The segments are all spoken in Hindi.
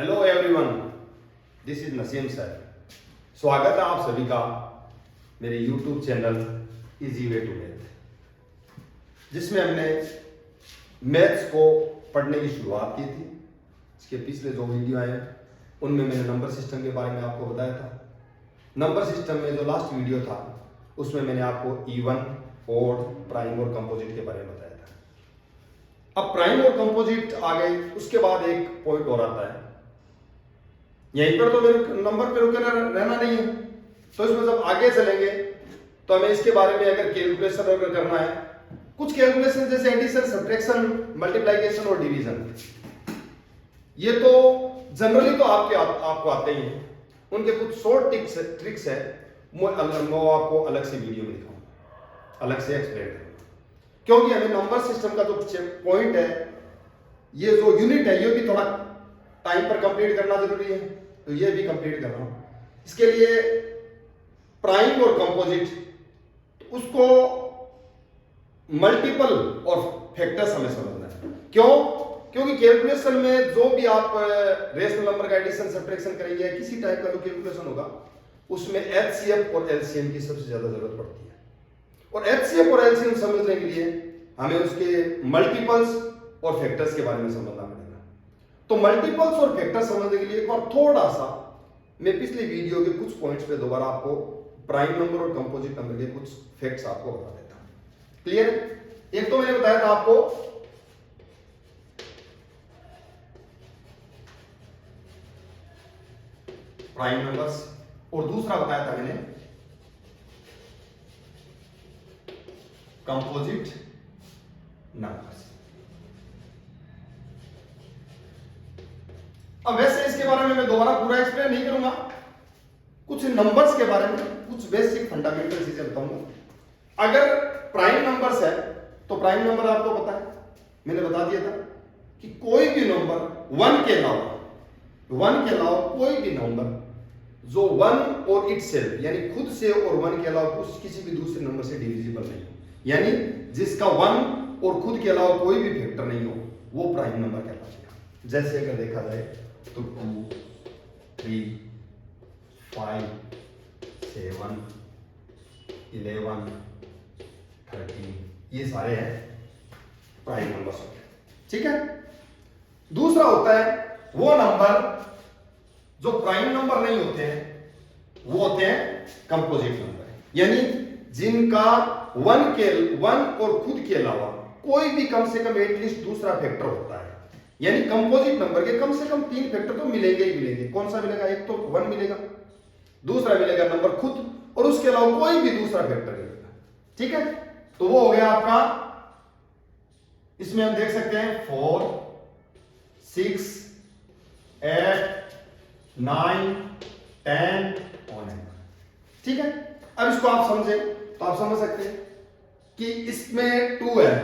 Hello everyone, this is Naseem sir. स्वागत है आप सभी का मेरे YouTube channel easy way to math, जिसमें हमने मैथ्स को पढ़ने की शुरुआत की थी। इसके पिछले जो वीडियो आए उनमें मैंने नंबर सिस्टम के बारे में आपको बताया था। नंबर सिस्टम में जो लास्ट वीडियो था उसमें मैंने आपको इवन, ओड, प्राइम और कंपोजिट के बारे में बताया था। अब प्राइम और कंपोजिट आ गए, उसके बाद एक पॉइंट और आता है। यहीं पर तो मेरे नंबर पे रुके रहना नहीं है, तो इसमें जब आगे चलेंगे तो हमें इसके बारे में अगर कैलकुलेशन अगर करना है, कुछ कैलकुलेशन जैसे एडिशन, सब्ट्रैक्शन, मल्टीप्लिकेशन और डिवीजन, ये तो जनरली तो आपको आते ही हैं। उनके कुछ शॉर्ट ट्रिक्स है, मैं आपको अलग से वीडियो में दिखाऊंगा, अलग से एक्सप्लेन करूंगा, क्योंकि हमें नंबर सिस्टम का जो पॉइंट है, ये जो यूनिट है, ये भी थोड़ा टाइम पर कंप्लीट करना जरूरी है, तो ये भी कंप्लीट कर रहा हूं। इसके लिए प्राइम और कंपोजिट, उसको मल्टीपल और फैक्टर्स हमें समझना है। क्यों? क्योंकि कैलकुलेशन में जो भी आप रेशनल नंबर का एडिशन, सब्ट्रैक्शन करेंगे, किसी टाइप का जो कैलकुलेशन होगा, उसमें एचसीएफ और एलसीएम की सबसे ज्यादा जरूरत पड़ती है। और एचसीएफ और एलसीएम समझने के लिए हमें उसके मल्टीपल्स और फैक्टर्स के बारे में समझना पड़ेगा। तो मल्टीपल्स और फैक्टर्स समझने के लिए एक बार थोड़ा सा मैं पिछले वीडियो के कुछ पॉइंट्स पे दोबारा आपको प्राइम नंबर और कंपोजिट नंबर के कुछ फैक्ट्स आपको बता देता हूं। क्लियर? एक तो मैंने बताया था आपको प्राइम नंबर्स, और दूसरा बताया था मैंने कंपोजिट नंबर्स। अब वैसे इसके बारे में मैं दोबारा पूरा एक्सप्लेन नहीं करूंगा, कुछ नंबर्स के बारे में कुछ बेसिक फंडामेंटल चीजें बताऊंगा। अगर प्राइम नंबर्स है तो प्राइम नंबर आपको पता है, मैंने बता दिया था कि कोई भी नंबर वन के अलावा कोई भी नंबर जो वन और इटसेल्फ यानी खुद से और वन के अलावा किसी भी दूसरे नंबर से डिविजिबल नहीं हो, यानी जिसका वन और खुद के अलावा कोई भी फैक्टर नहीं हो, वो प्राइम नंबर कहलाता है। जैसे अगर देखा जाए तो 2, 3, 5, 7, 11, 13, ये सारे हैं प्राइम नंबर्स होते हैं। ठीक है? दूसरा होता है वो नंबर जो प्राइम नंबर नहीं होते हैं, वो होते हैं कंपोजिट नंबर, यानी जिनका वन और खुद के अलावा कोई भी कम से कम एटलीस्ट दूसरा फैक्टर होता है। यानी कंपोजिट नंबर के कम से कम 3 फैक्टर तो मिलेंगे ही मिलेंगे। कौन सा मिलेगा? एक तो वन मिलेगा, दूसरा मिलेगा नंबर खुद, और उसके अलावा कोई भी दूसरा फैक्टर मिलेगा। ठीक है? तो वो हो गया आपका, इसमें हम देख सकते हैं 4, 6, 8, 9, 10 और 9। ठीक है? अब इसको आप समझे तो आप समझ सकते हैं कि इसमें 2 है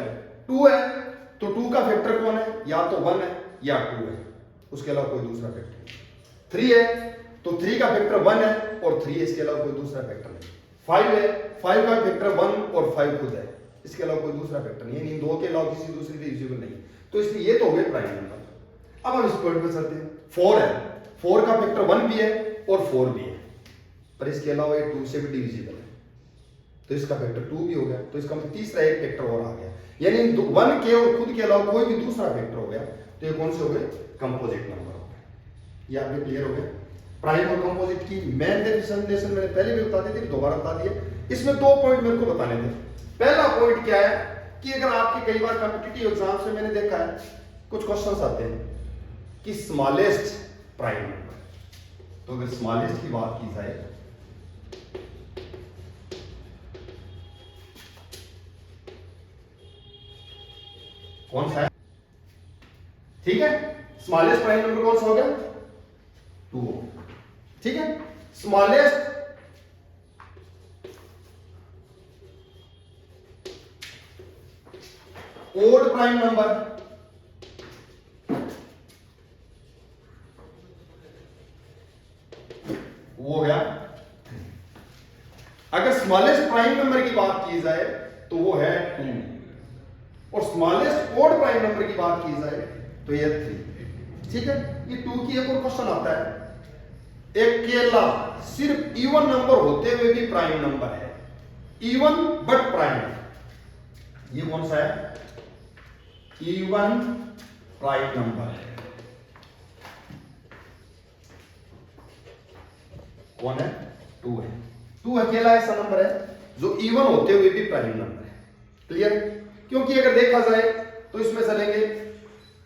तो 2 का फैक्टर कौन है? या तो 1 है या 2 है, उसके अलावा कोई दूसरा फैक्टर नहीं। 3 है तो 3 का फैक्टर 1 है और 3 है, इसके अलावा कोई दूसरा फैक्टर नहीं। 5 है, 5 का फैक्टर 1 और 5 खुद है, इसके अलावा कोई दूसरा फैक्टर नहीं है, इन दो के अलावा किसी दूसरी डिविजिबल नहीं। तो इसलिए ये तो हो गए प्राइम नंबर। अब हम इस पॉइंट पे चलते हैं। 4 है, 4 का फैक्टर 1 भी है और 4 भी है, पर इसके अलावा ये 2 से भी डिविजिबल है, तो इसका फैक्टर 2 भी हो गया। तो इसका तीसरा एक फैक्टर और आ गया, यानी 1 के और खुद के अलावा कोई भी दूसरा फैक्टर हो गया, तो ये कौन से हो गए? कंपोजिट नंबर हो गए। ये आपके क्लियर हो गया? प्राइम और कंपोजिट की मेन डेफिनेशन मैंने पहले भी बता दी थी, दोबारा बता दिया। इसमें 2 पॉइंट मेरे को बताने थे। पहला पॉइंट क्या है कि अगर आपके कई बार कॉम्पिटिटिव एग्जाम्स में मैंने देखा है कुछ क्वेश्चंस आते हैं कि स्मॉलेस्ट प्राइम नंबर, तो अगर स्मॉलेस्ट की बात की जाए कौन सा है? ठीक है? स्मॉलेस्ट प्राइम नंबर कौन सा हो गया? 2। ठीक है? स्मॉलेस्ट ओड प्राइम नंबर, वो हो गया। अगर स्मॉलेस्ट प्राइम नंबर की बात की जाए तो वो है 2, और स्मॉलेस्ट ओड प्राइम नंबर की बात की जाए तो ये 3। ठीक है? ये 2 की एक और क्वेश्चन आता है, एक अकेला सिर्फ इवन नंबर होते हुए भी प्राइम नंबर है, इवन बट प्राइम, ये कौन सा है? इवन प्राइम नंबर है, कौन है? 2 है। 2 अकेला ऐसा नंबर है जो इवन होते हुए भी प्राइम नंबर है। क्लियर? क्योंकि अगर देखा जाए तो इसमें चलेंगे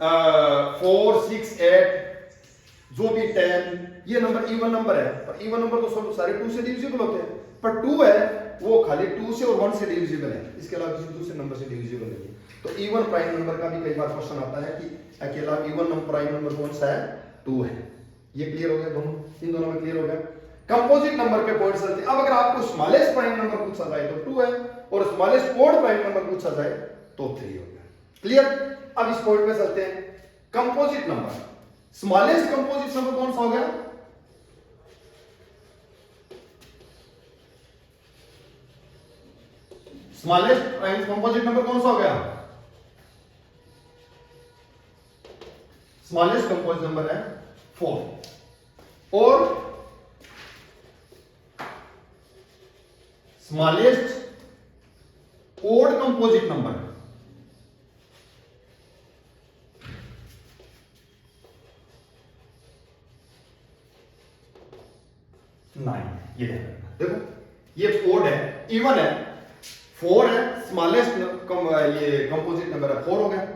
4, 6, 8, जो भी 10, ये नंबर इवन नंबर है, पर इवन नंबर तो सब सारे 2 से डिविजिबल होते हैं, पर 2 है वो खाली 2 से और 1 से डिविजिबल है, इसके अलावा किसी दूसरे नंबर से डिविजिबल नहीं है। तो इवन प्राइम नंबर का भी कई बार क्वेश्चन आता है कि अकेला इवन नंबर प्राइम नंबर कौन सा है? 2 है। ये क्लियर हो गया दोनों, इन दोनों में क्लियर हो गया। कंपोजिट नंबर के पॉइंट्स चलते हैं। अब अगर आपको स्मॉलेस्ट प्राइम नंबर पूछा जाए तो 2 है, और स्मॉलेस्ट ओड प्राइम नंबर पूछा जाए तो 3 हो गया। क्लियर? अब इस पॉइंट पे चलते हैं। Composite number, smallest composite number कौन सा हो गया? स्मॉलेस्ट प्राइम कंपोजिट नंबर कौन सा हो गया? स्मॉलेस्ट कंपोजिट नंबर है 4, और स्मॉलेस्ट ओड कंपोजिट नंबर 9। ये देखो, ये ओड है, इवन है, 4 है, स्मॉलेस्ट ये कंपोजिट नंबर है 4 हो गया,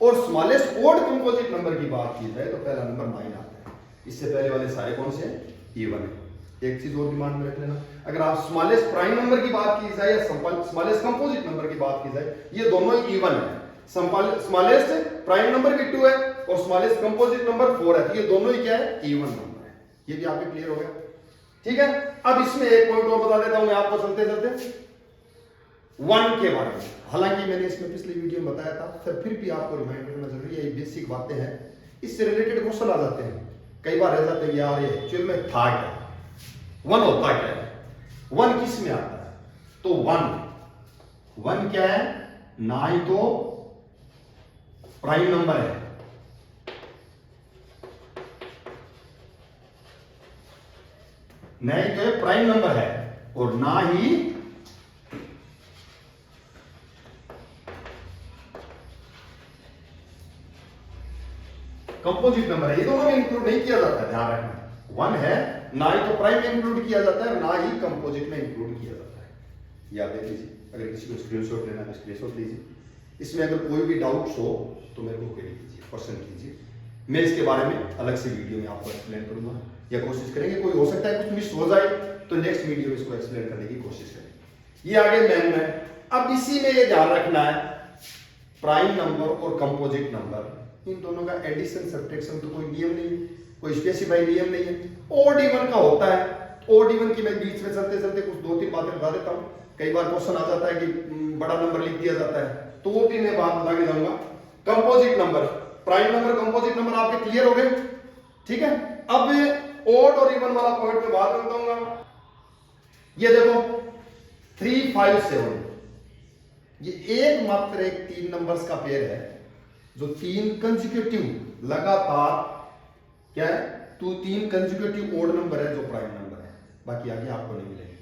और स्मॉलेस्ट ओड कंपोजिट नंबर की बात की जाए तो पहला नंबर 9 आता है। इससे पहले वाले सारे कौन से? इवन है। एक चीज और दिमाग में रख लेना, अगर आप स्मॉलेस्ट प्राइम नंबर की बात की जाए या स्मॉलेस्ट कंपोजिट नंबर की बात की जाए, ये दोनों ही इवन है। स्मॉलेस्ट प्राइम नंबर भी 2 है और स्मॉलेस्ट कंपोजिट नंबर 4 है, तो ये दोनों ही क्या है? इवन नंबर है। ये भी आपके क्लियर हो गया? ठीक है। अब इसमें एक पॉइंट और बता देता हूं मैं आपको चलते चलते 1 के बारे में। हालांकि मैंने इसमें पिछली वीडियो में बताया था, फिर भी आपको रिमाइंड करना जरूरी है, ये बेसिक बातें हैं, इससे रिलेटेड क्वेश्चन आ जाते हैं, कई बार रह जाते हैं यार ये एक्चुअल में था क्या, 1 होता क्या है, 1 किस में आता है? तो 1 क्या है? ना ही तो प्राइम नंबर है, नहीं तो प्राइम नंबर है, और ना ही कंपोजिट नंबर है। ये दोनों में इंक्लूड नहीं किया जाता है, ध्यान रखना। 1 है, ना ही तो प्राइम में इंक्लूड किया जाता है, ना ही कंपोजिट में इंक्लूड किया जाता है। याद देख लीजिए, अगर किसी को स्क्रीनशॉट लेना है स्क्रीनशॉट लीजिए। इसमें अगर कोई भी डाउट्स हो तो मेरे को क्वेरी कीजिए, क्वेश्चन कीजिए, मैं इसके बारे में अलग से वीडियो में आपको एक्सप्लेन करूंगा, या कोशिश करेंगे, कोई हो सकता है कुछ मिस हो जाए तो नेक्स्ट वीडियो में इसको एक्सप्लेन करने की कोशिश करेंगे। ये आगे मेन में, अब इसी में ये ध्यान रखना है, प्राइम नंबर और कंपोजिट नंबर, इन दोनों का एडिशन सब्ट्रैक्शन तो कोई नियम नहीं है, कोई स्पेसिफाई नियम नहीं है। ओड इवन का होता है, ओड इवन की मैं बीच में चलते चलते कुछ 2-3 बातें बता देता हूं। कई बार क्वेश्चन आ जाता है कि बड़ा नंबर लिख दिया जाता है, तो वो भी मैं बात बता के जाऊंगा। Composite number, prime number, composite number आपके क्लियर हो गए? ठीक है। अब ओड और इवन वाला पॉइंट में बात बताऊंगा। ये देखो 3, 5, 7, ये एकमात्र एक 3 नंबर्स का पेयर है जो 3 कंसेक्यूटिव लगातार क्या है, तो 3 कंसेक्यूटिव ओड नंबर है जो प्राइम नंबर है, बाकी आगे आपको नहीं मिलेंगे।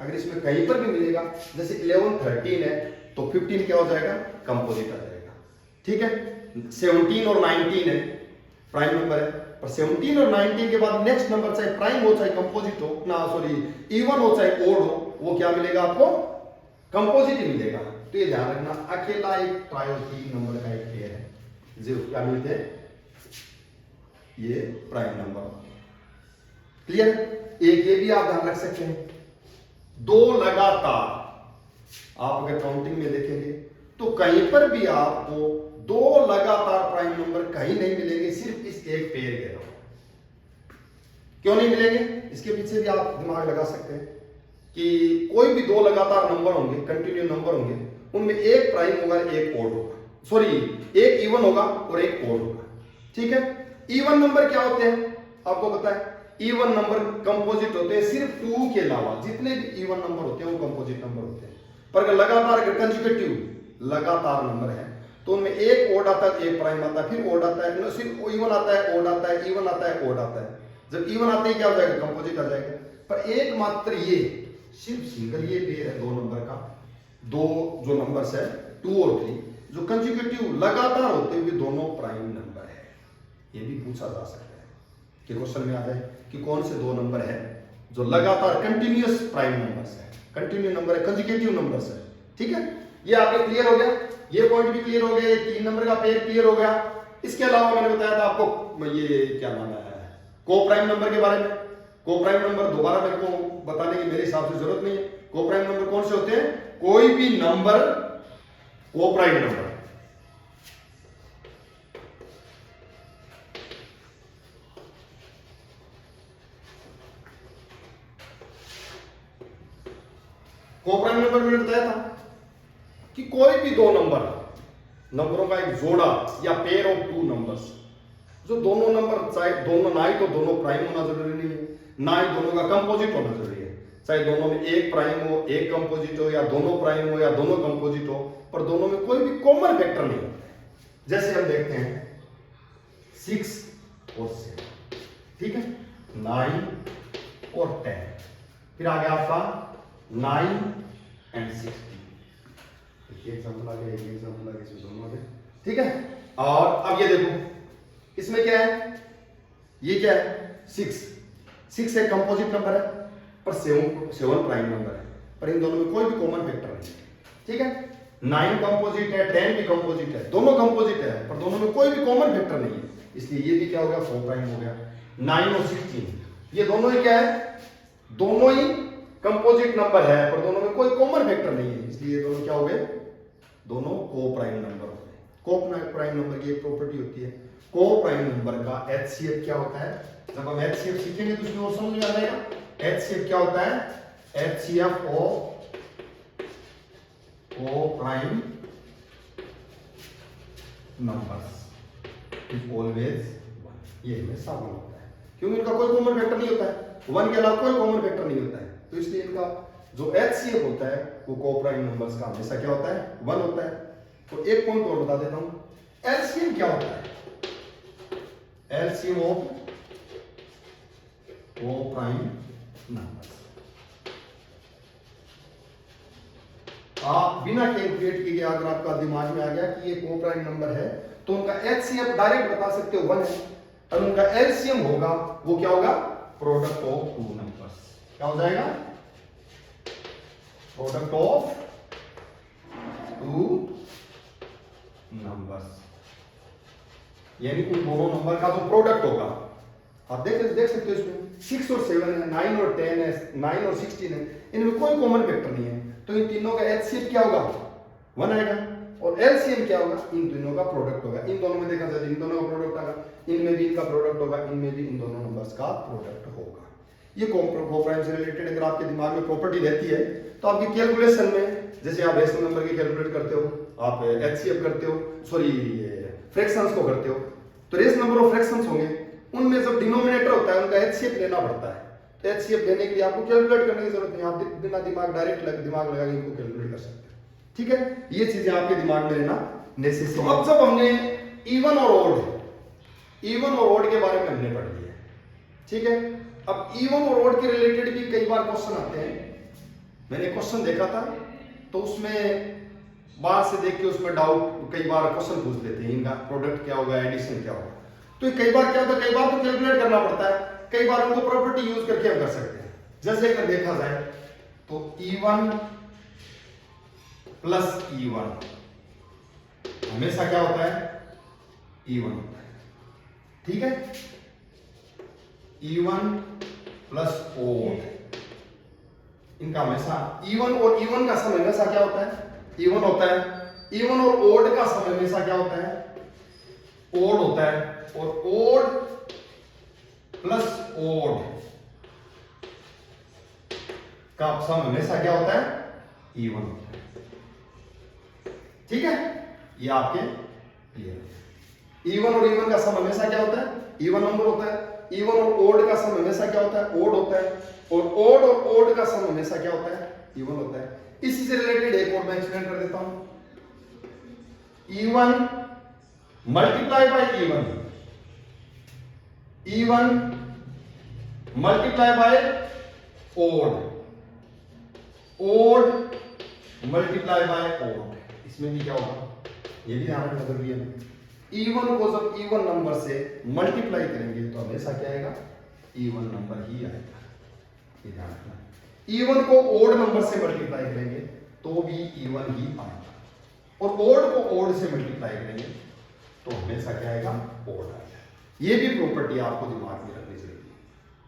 अगर इसमें कहीं पर भी मिलेगा, जैसे 11, 13 है, तो 15 क्या हो जाएगा? कंपोजिट आ जाएगा। ठीक है। 17 और 19 है, प्राइम नंबर है, पर 17 और 19 के बाद नेक्स्ट नंबर चाहे प्राइम हो चाहे कंपोजिट हो, ना सॉरी इवन हो चाहे ओड हो, वो क्या मिलेगा आपको? कंपोजिट ही मिलेगा। तो ये ध्यान रखना, अकेला एक ट्रायो 3 नंबर का एक पेयर है जो क्या मिलते हैं? ये प्राइम नंबर। क्लियर? एक ये भी आप ध्यान रख सकते हैं, 2 लगातार, आप अगर काउंटिंग में देखेंगे तो कहीं पर भी आपको 2 लगातार प्राइम नंबर कहीं नहीं मिलेंगे, सिर्फ इस एक पेयर के अलावा। क्यों नहीं मिलेंगे? इसके पीछे भी आप दिमाग लगा सकते हैं कि कोई भी 2 लगातार नंबर होंगे, कंटिन्यू नंबर होंगे, उनमें एक प्राइम होगा, एक ओड होगा, सॉरी एक इवन होगा और एक ओड होगा। ठीक है। इवन नंबर क्या होते हैं आपको पता है? इवन नंबर कंपोजिट होते हैं, सिर्फ 2 के अलावा जितने भी इवन नंबर होते हैं वो कंपोजिट नंबर होते हैं। पर अगर लगातार, अगर कंसेक्यूटिव लगातार नंबर है तो उनमें एक ओड आता है, एक प्राइम आता है, फिर ओड आता है, फिर इवन आता है, ओड आता है, इवन आता है, ओड आता है। जब इवन आते ही क्या हो जाएगा, कंपोजिट आ जाएगा। पर एकमात्र ये सिर्फ सिंगल ये पेयर है दो नंबर का, दो जो नंबर्स है 2 और 3 जो कंसेक्यूटिव लगातार होते हुए दोनों प्राइम नंबर है। ये भी पूछा जा सकता है कि क्वेश्चन में आ जाए कि कौन से दो नंबर है जो लगातार कंटिन्यूअस प्राइम नंबर्स है, कंटिन्यू नंबर है, कंसेक्यूटिव नंबर्स है। ठीक है, ये आपके क्लियर हो गया, ये पॉइंट भी क्लियर हो गया, ये 3 नंबर का पेयर क्लियर हो गया। इसके अलावा मैंने बताया था आपको ये क्या नाम है, को प्राइम नंबर के बारे में। को प्राइम नंबर दोबारा मेरे को बताने की मेरे हिसाब से जरूरत नहीं है। को प्राइम नंबर कौन से होते हैं, कोई भी नंबर को प्राइम नंबर, को प्राइम नंबर मैंने बताया था कि कोई भी दो नंबरों का एक जोड़ा या पेयर ऑफ 2 नंबर्स, जो दोनों नंबर चाहे दोनों ना ही तो दोनों प्राइम होना जरूरी नहीं है, ना ही दोनों का कंपोजिट होना जरूरी है। चाहे दोनों में एक प्राइम हो, एक कंपोजिट हो, या दोनों प्राइम हो या दोनों कंपोजिट हो, पर दोनों में कोई भी कॉमन फैक्टर नहीं होता है। जैसे हम देखते हैं 6 और 7, ठीक है, 9 और 10, फिर आगे आपका 9 एंड 16। एक एग्जांपल आ गया, एक एग्जांपल आ गया, इसमें दोनों आ गए, ठीक है। और अब ये देखो इसमें क्या है, ये क्या है, 6 एक कंपोजिट नंबर है पर 7 प्राइम नंबर है, पर इन दोनों में कोई भी कॉमन फैक्टर नहीं है। ठीक है, 9 कंपोजिट है, 10 भी कंपोजिट है, दोनों कंपोजिट है, पर दोनों में कोई भी कॉमन फैक्टर नहीं है, इसलिए ये भी क्या हो गया, 4 प्राइम हो गया। 9 और 16 ये दोनों ही क्या है, दोनों ही कंपोजिट नंबर है, पर दोनों में कोई कॉमन फैक्टर नहीं है, इसलिए ये दोनों क्या हो गए, दोनों को प्राइम नंबर हो गए। को प्राइम नंबर की एक प्रॉपर्टी होती है, को प्राइम नंबर का HCF क्या होता है। जब हम HCF सीखेंगे तो उसमें और समझ में आ जाएगा। HCF क्या होता है, HCF ऑफ को प्राइम नंबर्स इज ऑलवेज 1। ये हमेशा 1 होता है, क्योंकि इनका कोई कॉमन फैक्टर नहीं होता है, 1 के अलावा कोई कॉमन फैक्टर नहीं होता है, तो इसलिए इनका जो HCF होता है वो को प्राइम नंबर्स का हमेशा क्या होता है, 1 होता है। तो एक पॉइंट और बता देता हूं, LCM क्या होता है, LCM ऑफ को प्राइम नंबर्स। आप बिना कैलकुलेट किए अगर आपका दिमाग में आ गया कि ये को प्राइम नंबर है तो उनका HCF डायरेक्ट बता सकते हो 1 है, और उनका LCM होगा वो क्या होगा, प्रोडक्ट ऑफ 2 नंबर्स। क्या हो जाएगा, प्रोडक्ट ऑफ 2 नंबर्स, यानी उन दोनों नंबर का जो प्रोडक्ट होगा। आप देख सकते हो इसमें 6 और 7 है, 9 और 10 है, 9 और 16 है, इनमें कोई कॉमन फैक्टर नहीं है, तो इन तीनों का HCF क्या होगा, 1 आएगा, और LCM क्या होगा, इन तीनों का प्रोडक्ट होगा। इन दोनों में देखा जाए इन दोनों का प्रोडक्ट आएगा, इनमें भी इनका प्रोडक्ट होगा, इनमें भी इन दोनों नंबर्स का प्रोडक्ट होगा। ये को प्राइम से रिलेटेड अगर आपके दिमाग में प्रॉपर्टी रहती है तो आपकी कैलकुलेशन में, जैसे आप रेशनल नंबर की कैलकुलेट करते हो, आप HCF करते हो, सॉरी फ्रैक्शंस को करते हो, तो रेशनल नंबर ऑफ फ्रैक्शंस होंगे, उनमें जब डिनोमिनेटर होता है उनका HCF लेना पड़ता है। तो HCF लेने के लिए आपको कैलकुलेट करने की जरूरत नहीं, आप बिना दिमाग दिमाग लगा के इनको कैलकुलेट कर सकते हैं। ठीक है, ये चीजें आपके दिमाग में रहना नेसेसरी। अब जब हमने इवन और ओड के बारे में हमने पढ़ लिया, ठीक है, अब इवन और ओड के रिलेटेड भी कई बार क्वेश्चन आते हैं। मैंने क्वेश्चन देखा था तो उसमें बाहर से देख के उसमें डाउट, कई बार क्वेश्चन पूछ लेते हैं इनका प्रोडक्ट क्या होगा, एडिशन क्या होगा, तो कई बार क्या होता है, कई बार तो कैलकुलेट करना पड़ता है, कई बार उनको प्रॉपर्टी यूज करके हम कर सकते हैं। जैसे अगर देखा जाए तो E1 प्लस E1 हमेशा क्या होता है, E1 होता है, ठीक है। E1 प्लस ओड, इनका हमेशा E1 और E1 का सम हमेशा क्या होता है, E1 होता है। E1 और ओड का सम हमेशा क्या होता है, ओड होता है, और ओड प्लस ओड का सम हमेशा क्या होता है, E1 होता है, ठीक है। ये आपके क्लियर है। E1 और E1 का सम हमेशा क्या होता है, E1 नंबर होता है। E1 और ओड का सम हमेशा क्या होता है, ओड होता है, और ओड का सम हमेशा क्या होता है, E1 होता है। इसी से रिलेटेड एक और मैं एक्सप्लेन कर देता हूं। Even multiply by even, even multiply by odd, odd multiply by odd. इसमें भी क्या होगा, ये भी ध्यान रखना जरूरी है। इवन को जब इवन नंबर से मल्टीप्लाई करेंगे तो हमेशा क्या आएगा, इवन नंबर ही आएगा, ये ध्यान रखना। इवन को ओड नंबर से मल्टीप्लाई करेंगे तो भी इवन ही आएगा, और ओड को ओड से मल्टीप्लाई करेंगे तो हमेशा क्या आएगा, ओड आएगा। ये भी प्रॉपर्टी आपको दिमाग में रखनी चाहिए,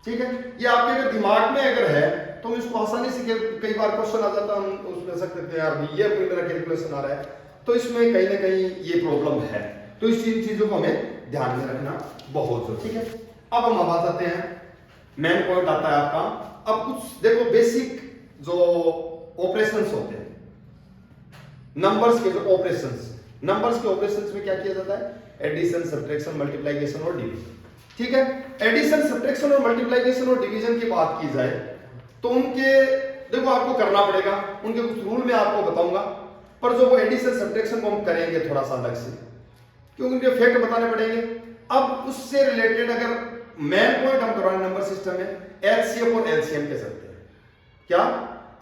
ठीक है। ये आपके अगर दिमाग में अगर है तो इसको आसानी से, कई बार क्वेश्चन आ जाता है हम उसमें सकते हैं यार ये मेरा कैलकुलेशन आ रहा है, तो इसमें कहीं ना कहीं ये प्रॉब्लम है, तो इस चीजों को हमें ध्यान में रखना बहुत जरूरी, ठीक है। अब हम आ जाते हैं, मेन पॉइंट आता है आपका। अब कुछ देखो बेसिक जो ऑपरेशंस होते हैं, नंबर्स के जो ऑपरेशंस, नंबर्स के ऑपरेशंस में क्या किया जाता है, एडिशन, सब्ट्रैक्शन, मल्टीप्लिकेशन और डिवीजन, ठीक है। एडिशन, सब्ट्रैक्शन और मल्टीप्लिकेशन और डिवीजन की बात की जाए तो उनके देखो आपको करना पड़ेगा, उनके कुछ रूल मैं आपको बताऊंगा, पर जो वो एडिशन सब्ट्रैक्शन को हम करेंगे थोड़ा सा अलग से, क्योंकि उनके फैक्ट बताने पड़ेंगे। अब उससे रिलेटेड अगर मेन पॉइंट हम करवाएं नंबर सिस्टम में, एचसीएफ और एलसीएम कह सकते हैं, क्या,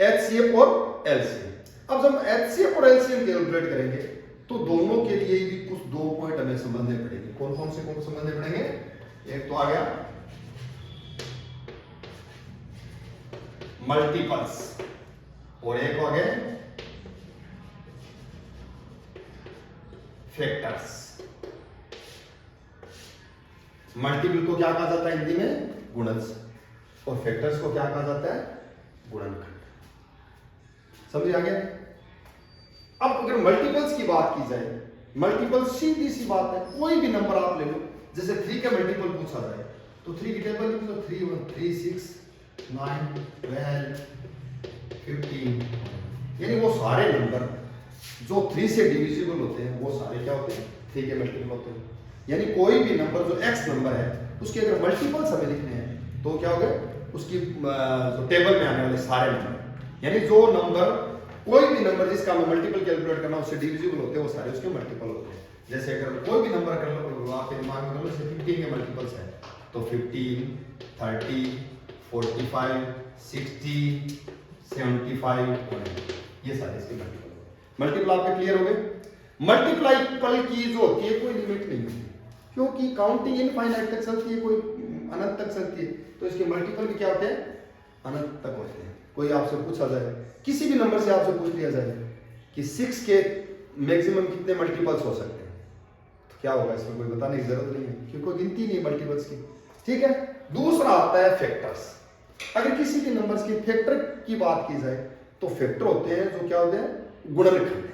एचसीएफ और एलसीएम। अब जब एचसीएफ और एलसीएम कैलकुलेट करेंगे तो दोनों के लिए भी कुछ दो पॉइंट हमें समझने पड़ेंगे। कौन कौन से समझने पड़ेंगे, एक तो आ गया मल्टीपल्स और एक हो गए फैक्टर्स। मल्टीपल को क्या कहा जाता है हिंदी में, गुणज, और फैक्टर्स को क्या कहा जाता है, गुणनखंड। समझ आ गया। अब अगर मल्टीपल्स की बात की जाए, मल्टीपल सीधी सी बात है, कोई भी नंबर आप ले लो, जैसे 3 का मल्टीपल पूछा जाए तो 3 की टेबल लिख लो, 3 1 3 6 9 12 15, यानी वो सारे नंबर जो 3 से डिविजिबल होते हैं वो सारे क्या होते हैं, 3 के मल्टीपल होते हैं। यानी कोई भी नंबर जो x नंबर है उसके अगर मल्टीपल्स हमें लिखने हैं तो क्या हो गया, उसकी जो टेबल में आने वाले सारे नंबर, यानी जो नंबर, कोई भी नंबर जिसका हमें मल्टीपल कैलकुलेट करना उससे डिविजिबल होते हैं वो सारे उसके मल्टीपल होते हैं। जैसे अगर कोई भी नंबर कर लो आप दिमाग में, जैसे 15 के मल्टीपल्स है तो 15 30 45 60 75, ये सारे इसके मल्टीपल। मल्टीपल आपके क्लियर हो गए। मल्टीपल की जो होती है कोई लिमिट नहीं होती, क्योंकि काउंटिंग इनफाइनाइट तक चलती है, कोई अनंत तक चलती है, तो इसके मल्टीपल भी क्या होते हैं, अनंत तक होते हैं। कोई आपसे पूछा जाए, किसी भी नंबर से आपसे पूछ लिया जाए कि 6 के मैक्सिमम कितने मल्टीपल्स हो सकते हैं, तो क्या होगा, इसमें कोई बताने की जरूरत नहीं है, क्योंकि कोई गिनती नहीं है मल्टीपल्स की, ठीक है। दूसरा आता है फैक्टर्स। अगर किसी भी नंबर्स की फैक्टर की बात की जाए तो फैक्टर होते हैं जो क्या होते हैं, गुणनखंड,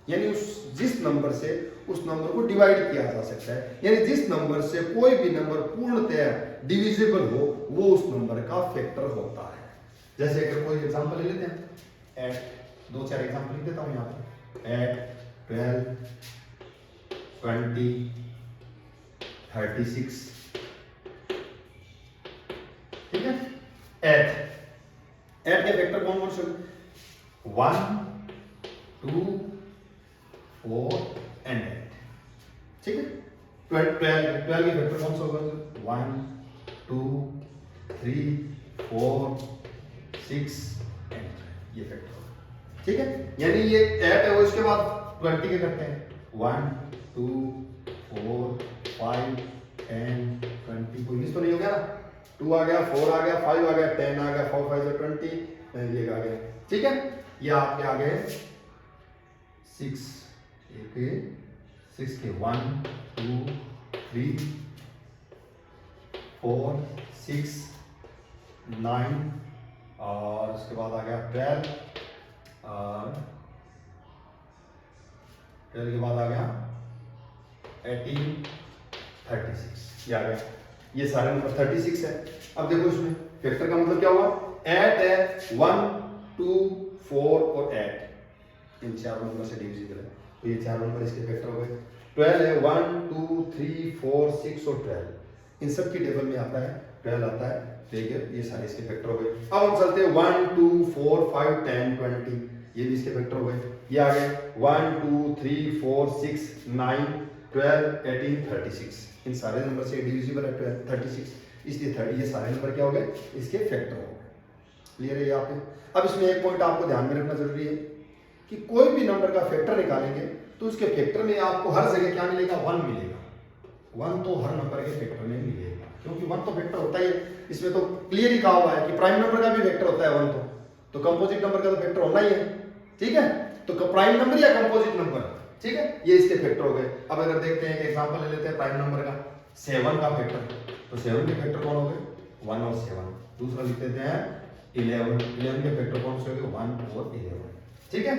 यानी जिस नंबर से उस नंबर को डिवाइड किया जा सकता है, यानी जिस नंबर से कोई भी नंबर पूर्णतः डिविजिबल हो वो उस नंबर का फैक्टर होता है। जैसे अगर कोई एग्जांपल ले लेते हैं, एट, 2-4 एग्जांपल लिख देता हूं यहां पे, एट 12 20 36, ठीक है। एट के फैक्टर कौन कौन से, 1 2 4 एंड 8, ठीक है। 12 के फैक्टर कौन सा होगा, 1 2 3 4 6 एंड, ये फैक्टर होगा, ठीक है। यानी ये 8 है वो, इसके बाद 20 के करते हैं, 1 2 4 5 10 20, कोई मिस तो नहीं हो गया ना, 2 आ गया, 4 आ गया, 5 आ गया, 10 आ गया, 4 5 से 20, ये आ गया, ठीक है। ये आपके आ गए 6, 6 के 1 2 3 4 6 9, और उसके बाद आ गया 12, और 12 के बाद आ गया 18 36, ये आ गया, ये सारे नंबर 36 है। अब देखो इसमें फैक्टर का मतलब क्या हुआ, 8 है, 1 2 4 और 8, इन चार नंबर से डिविजिबल है, तो ये चार नंबर इसके फैक्टर हो गए। 12 है, 1 2 3 4 6 और 12, इन सब की टेबल में आता है 12 आता है, ठीक है, ये सारे इसके फैक्टर हो गए। अब हम चलते हैं 1 2 4 5 10 20, ये भी इसके फैक्टर हो गए। ये आ गए 1 2 3 4 6 9 12 18 36, इन सारे नंबर से डिविजिबल है 12 36, इसलिए 30, ये सारे नंबर क्या हो गए, इसके फैक्टर हो गए। क्लियर है ये आप? अब इसमें एक पॉइंट आपको ध्यान में रखना जरूरी है कि कोई भी नंबर का फैक्टर निकालेंगे तो उसके फैक्टर में आपको हर जगह क्या मिलेगा, 1 मिलेगा। 1 तो हर नंबर के फैक्टर में मिलेगा, क्योंकि 1 तो फैक्टर होता ही है। इसमें तो क्लियर ही कहा हुआ है कि प्राइम नंबर का भी फैक्टर होता है 1, तो कंपोजिट नंबर का तो फैक्टर होना ही है। ठीक है, तो प्राइम नंबर या कंपोजिट नंबर, ठीक है, ये इसके फैक्टर हो गए। अब अगर देखते हैं एक एग्जांपल ले लेते हैं प्राइम नंबर का, 7 का फैक्टर, तो 7 के फैक्टर कौन हो गए, 1 और 7। दूसरा लिख देते हैं 11, 11 के फैक्टर कौन से हो गए, 1 और 11। ठीक है,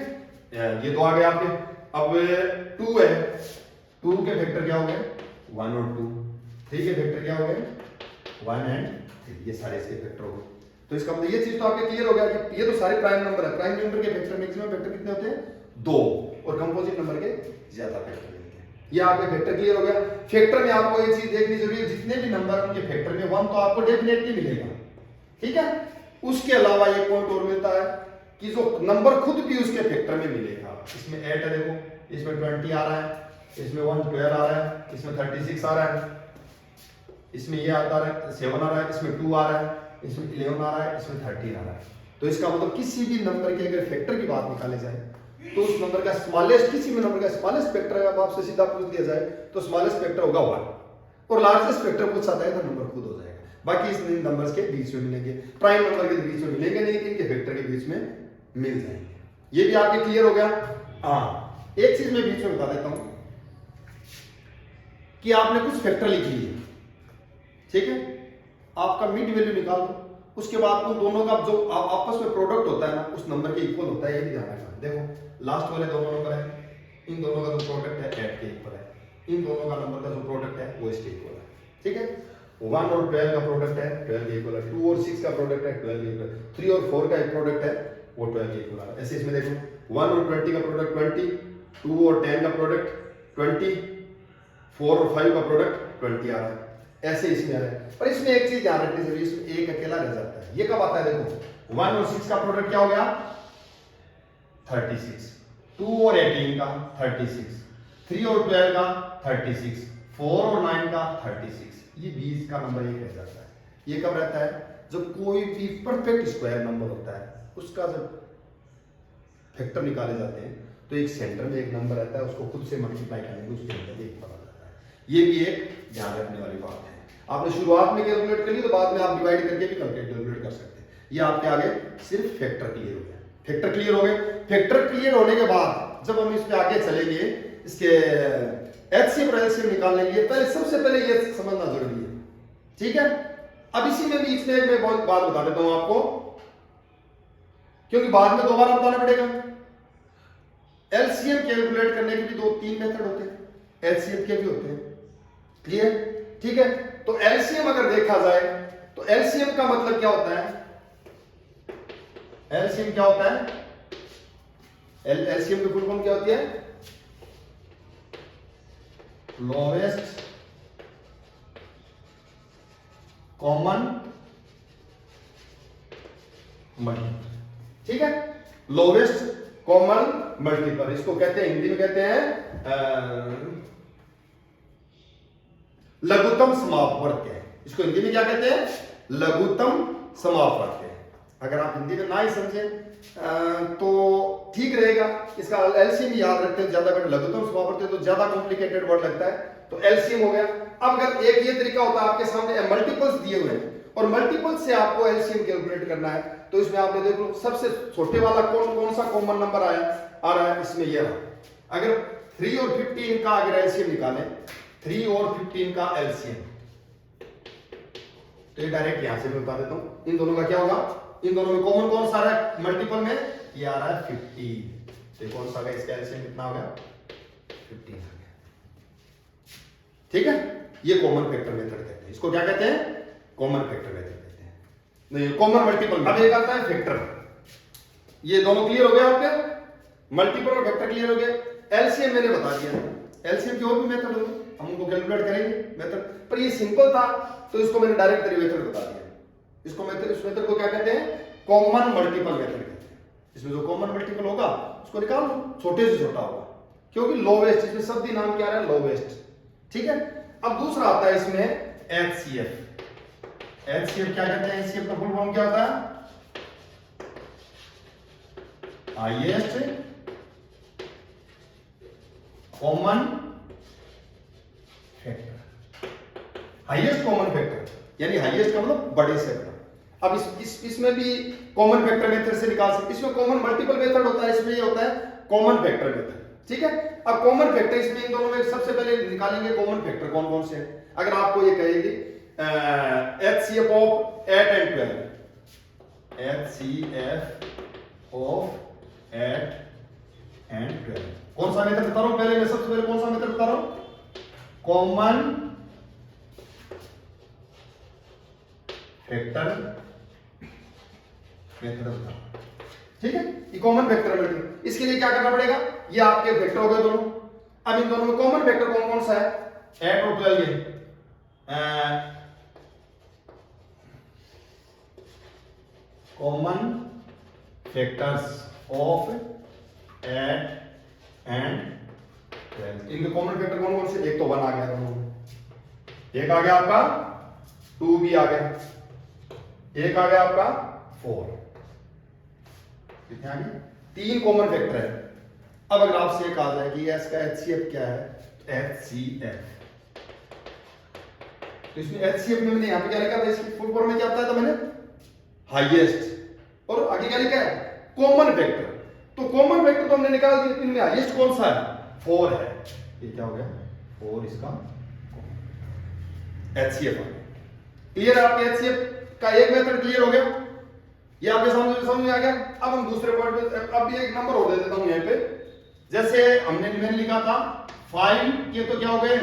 ये तो आ गए आपके। अब 2 है, 2 के फैक्टर क्या हो गए, 1 और 2। 3 के फैक्टर क्या हो गए, 1 एंड 3, ये सारे इसके फैक्टर हो गए। तो इसका मतलब ये चीज तो आपके क्लियर हो गया कि ये तो सारे प्राइम नंबर है। प्राइम नंबर के फैक्टर मैक्सिमम फैक्टर कितने होते हैं, 2, और कंपोजिट नंबर के ज्यादा फैक्टर मिलते हैं। ये आपके फैक्टर क्लियर हो गया। फैक्टर में आपको ये चीज देखनी जरूरी है, जितने भी नंबर उनके फैक्टर में 1 तो आपको डेफिनेटली मिलेगा। ठीक है, उसके अलावा एक पॉइंट और मिलता है कि जो नंबर खुद भी उसके फैक्टर में मिलेगा। इसमें 8 है, देखो इसमें 20 आ रहा है, इसमें 1 12 आ रहा है, इसमें 36 आ रहा है, इसमें ये आता है 7 आ रहा है, इसमें 2 आ रहा है, इसमें 11 आ रहा है, इसमें 13 आ रहा है। तो इसका मतलब किसी भी नंबर के अगर फैक्टर की बात निकाले जाए तो उस नंबर का स्मॉलेस्ट, किसी भी नंबर का स्मॉलेस्ट फैक्टर अगर आपसे सीधा पूछ दिया जाए तो स्मॉलेस्ट फैक्टर होगा 1, और लार्जेस्ट फैक्टर पूछ आता है तो नंबर खुद हो जाएगा। बाकी इस नंबर्स के बीच में मिलेंगे, प्राइम नंबर के बीच में मिलेंगे नहीं, इनके फैक्टर के बीच में मिल जाएंगे। ये भी आपके क्लियर हो गया। हाँ, एक चीज मैं बीच में बता देता हूं कि आपने कुछ फैक्टर लिख लिए, ठीक है, आपका मिड वैल्यू निकाल दो, उसके बाद उन दोनों का जो आपस में प्रोडक्ट होता है ना उस नंबर के इक्वल होता है। ये भी ध्यान रखना। देखो लास्ट वाले दोनों नंबर है, इन दोनों का जो प्रोडक्ट है 8 के इक्वल है, इन दोनों का नंबर का जो प्रोडक्ट है वो इसके इक्वल है। ठीक है, 1 और 12 का प्रोडक्ट है 12 के इक्वल है, 2 और 6 का प्रोडक्ट है 12 के इक्वल है, 3 और 4 का एक प्रोडक्ट है वो 12 के इक्वल है। ऐसे इसमें देखो 1 और 20 का प्रोडक्ट 20, 2 और 10 का प्रोडक्ट 20, 4 और 5 का प्रोडक्ट 20 आ रहा है। ऐसे इसमें आ रहा है। पर इसमें एक चीज ध्यान रखनी जरूरी है, इसमें एक अकेला रह जाता है। ये कब आता है, देखो 1 और 6 का प्रोडक्ट क्या हो गया, 36, 2 और 18 का 36, 3 और 12 का 36, 4 और 9 का 36, ये 20 का नंबर एक रह जाता है। ये कब रहता है, जब कोई भी परफेक्ट स्क्वायर नंबर होता है उसका जब फैक्टर निकाले जाते हैं तो एक सेंटर में एक नंबर रहता है, उसको खुद से मल्टीप्लाई करेंगे उसके अंदर एक पता जाता है। ये भी एक ध्यान रखने वाली बात है। आपने शुरुआत में कैलकुलेट कर ली तो बाद में आप डिवाइड करके भी कैलकुलेट कर सकते हैं। ये आपके आगे सिर्फ फैक्टर क्लियर हो गया। फैक्टर क्लियर हो गए। फैक्टर क्लियर होने के बाद जब हम इस पे आगे चलेंगे, इसके एचसीएफ और एलसीएम निकालने के लिए पहले सबसे पहले ये समझना जरूरी है। ठीक है, अब इसी में भी इसमें मैं बहुत बात बता देता हूं आपको, क्योंकि बाद में दोबारा बताना पड़ेगा। एलसीएम कैलकुलेट करने के भी 2-3 मेथड होते हैं, एलसीएम के भी होते हैं। क्लियर? ठीक है, तो एलसीएम अगर देखा जाए तो एलसीएम का मतलब क्या होता है, एलसीएम क्या होता है, एलसीएम की फुल फॉर्म क्या होती है, लोवेस्ट कॉमन मल्टीपल। ठीक है, लोवेस्ट कॉमन मल्टीपल, इसको कहते हैं हिंदी में कहते हैं लघुत्तम समापवर्ग। इसको हिंदी में क्या कहते हैं, लघुत्तम समापवर्ग। अगर आप हिंदी में ना ही समझे तो ठीक रहेगा, इसका एलसीएम याद रखते हैं ज्यादा बेटर। लघुत्तम समापवर्ग तो ज्यादा कॉम्प्लिकेटेड वर्ड लगता है, तो एलसीएम हो गया। अब अगर एक ये तरीका होता है, आपके सामने मल्टीपल्स दिए हुए हैं और मल्टीपल्स से आपको एलसीएम कैलकुलेट करना है, तो इसमें आपने देख लो सबसे छोटे वाला कौन सा कॉमन नंबर आ रहा है, इसमें ये रहा। अगर 3 और 15 का अगर एलसीएम निकालें, 3 और 15 का एलसीएम, तो ये डायरेक्ट यहां से मैं बता देता हूं। इन दोनों का क्या होगा, इन दोनों में कॉमन कौन सा आ रहा है मल्टीपल में, ये आ रहा है 15। तो कौन सा इसका एलसीएम कितना हो गया, 15 आ गया। ठीक है, ये कॉमन फैक्टर मेथड कहते हैं। इसको क्या कहते हैं, कॉमन फैक्टर मेथड कहते हैं, नहीं कॉमन मल्टीपल। अब एक आता है फैक्टर। ये दोनों क्लियर हो गए आपके, मल्टीपल और फैक्टर क्लियर हो गए। एलसीएम मैंने बता दिया, एलसीएम के और भी मेथड होंगे, हम उनको कैलकुलेट करेंगे मेथड, पर ये सिंपल था तो इसको मैंने डायरेक्ट मेथड बता दिया। इसको मेथड, इस मेथड को क्या कहते हैं, कॉमन मल्टीपल मेथड कहते हैं। इसमें जो कॉमन मल्टीपल होगा उसको निकाल लो, छोटे से छोटा होगा, क्योंकि लोवेस्ट, इसमें शब्द नाम क्या है, लोवेस्ट। ठीक है, अब दूसरा आता है इसमें HCF। HCF क्या कहते हैं, HCF का फुल फॉर्म क्या होता है, highest common factor. Highest common factor यानी हाईएस्ट का मतलब बड़े से बड़ा। अब इसमें भी कॉमन फैक्टर मेथड से निकाल सकते, इसमें कॉमन मल्टीपल मेथड होता है, इसमें ये होता है कॉमन फैक्टर मेथड। ठीक है, अब कॉमन फैक्टर इसमें इन दोनों में सबसे पहले निकालेंगे कॉमन फैक्टर कौन कौन से हैं। अगर आपको ये कहेगी HCF of 8 and 12, HCF of 8 and 12, कौन सा मेथड बता रहा हूं पहले, मैं सबसे पहले कौन सा मेथड बता रहा हूं, कॉमन फैक्टर मेथड बता। ठीक है, ये कॉमन फैक्टर मेथड, इसके लिए क्या करना पड़ेगा, ये आपके फैक्टर हो गए दोनों। अब इन दोनों में कॉमन फैक्टर कौन कौन सा है, 8 और 12, कॉमन फैक्टर्स ऑफ 8 and 12, इनके कॉमन फैक्टर कौन कौन से, एक तो 1 आ गया दोनों में, एक आ गया आपका 2 भी आ गया, एक आ गया आपका 4, कितने आ गए, 3 कॉमन फैक्टर है। अब अगर आपसे कहा जाए कि इसका HCF क्या है, HCF, तो इसमें HCF में मैंने यहां पे क्या लिखा था, इसकी फुल फॉर्म में क्या बताया था मैंने, हाईएस्ट, और आगे क्या लिखा है, कॉमन फैक्टर। तो कॉमन फैक्टर तो हमने निकाल दिया, इनमें हाईएस्ट कौन सा है, 4 है, ये क्या हो गया 4, इसका HCF। क्लियर है, आपके HCF का एक मेथड क्लियर हो गया, ये आपके समझ में आ गया। अब हम दूसरे पॉइंट पे, अब ये एक नंबर और दे देता हूं यहां पे, जैसे मैंने लिखा था 5 के तो क्या हो गए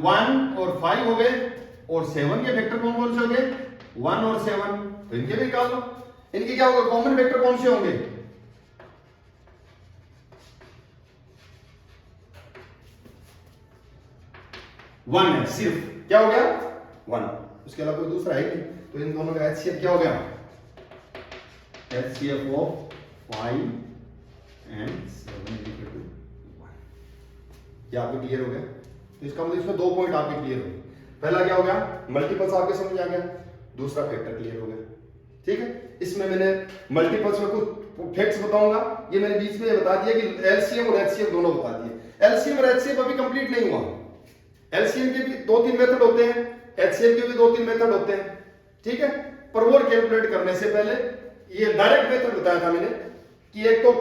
1 और 5 हो गए, और 7 के फैक्टर कौन कौन से हो गए, 1 और 7, तो इनके भी निकाल लो। इनके क्या होगा, कॉमन फैक्टर कौन से होंगे, 1 है सिर्फ, क्या हो गया 1, उसके अलावा कोई दूसरा है नहीं, तो इन दोनों का HCF क्या हो गया, HCF of 5 and 7 equal to 1। ये आपको क्लियर हो गया, तो इसका मतलब इसमें 2 पॉइंट आपके क्लियर हो गए। पहला क्या हो गया, मल्टीपल्स आपके समझ आ गया, दूसरा फैक्टर क्लियर हो गया। ठीक है, इसमें मैंने मल्टीपल्स में कुछ फैक्ट्स बताऊंगा, ये मैंने बीच में ये बता दिया कि LCM और HCF दोनों बता दिए। LCM और HCF अभी कंप्लीट नहीं हुआ, LCM के भी 2-3 मेथड होते हैं, HCF के भी 2-3 मेथड होते हैं। ठीक है, पर वो कैलकुलेट करने से पहले ये डायरेक्ट मेथड बताया था मैंने कि एक तो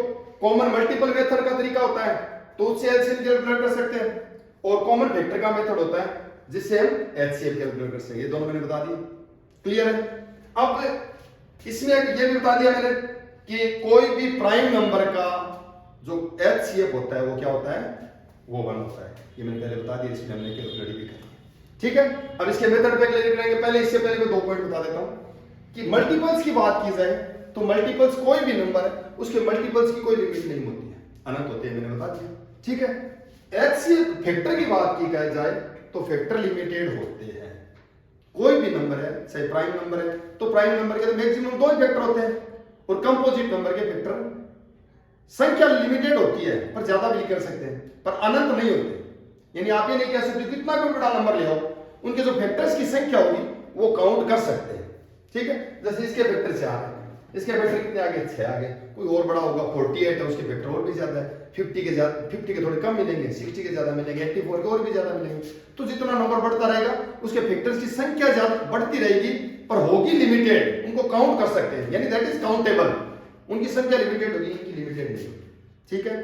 कॉमन मल्टीपल मेथड का तरीका होता है, तो उससे LCM कैलकुलेट कर सकते हैं, और कॉमन फैक्टर का मेथड होता है जिससे हम HCF कैलकुलेट कर सकते हैं। ये दोनों मैंने बता दिए, क्लियर है। अब इसमें ये भी बता दिया मैंने कि कोई भी प्राइम नंबर का जो HCF होता है वो क्या होता है, वो 1 होता है। ये मैंने पहले बता दिया, इसमें हमने कैलकुलेट भी कर। ठीक है, अब इसके मेथड पे क्लियर करेंगे। पहले इससे पहले मैं 2 पॉइंट बता देता हूं कि मल्टीपल्स की बात की जाए तो मल्टीपल्स कोई भी नंबर है उसके मल्टीपल्स की कोई लिमिट नहीं होती है, अनंत होते हैं, मैंने बता दिया। ठीक है, HCF फैक्टर की बात की जाए तो फैक्टर लिमिटेड होते हैं। कोई भी नंबर है, चाहे प्राइम नंबर है, तो प्राइम नंबर के तो मैक्सिमम 2 ही फैक्टर होते हैं, और कंपोजिट नंबर के फैक्टर संख्या लिमिटेड होती है, पर ज्यादा भी कर सकते हैं, पर अनंत नहीं होते। यानी आप ये नहीं कह सकते कितना भी बड़ा नंबर ले आओ, उनके जो फैक्टर्स की संख्या होगी वो काउंट कर सकते हैं। ठीक है, जैसे इसके फैक्टर 4 है, इसके फैक्टर कितने आगे, 6 आगे, कोई और बड़ा होगा 48 है, उसके फैक्टर और भी ज्यादा है, 50 के थोड़े कम मिलेंगे, 60 के ज्यादा मिलेंगे, 84 के और भी ज्यादा मिलेंगे। तो जितना नंबर बढ़ता रहेगा उसके फैक्टर्स की संख्या ज्यादा बढ़ती रहेगी, पर होगी लिमिटेड, उनको काउंट कर सकते हैं, यानी दैट इज काउंटेबल। उनकी संख्या लिमिटेड होगी, इनकी लिमिटेड नहीं। ठीक है,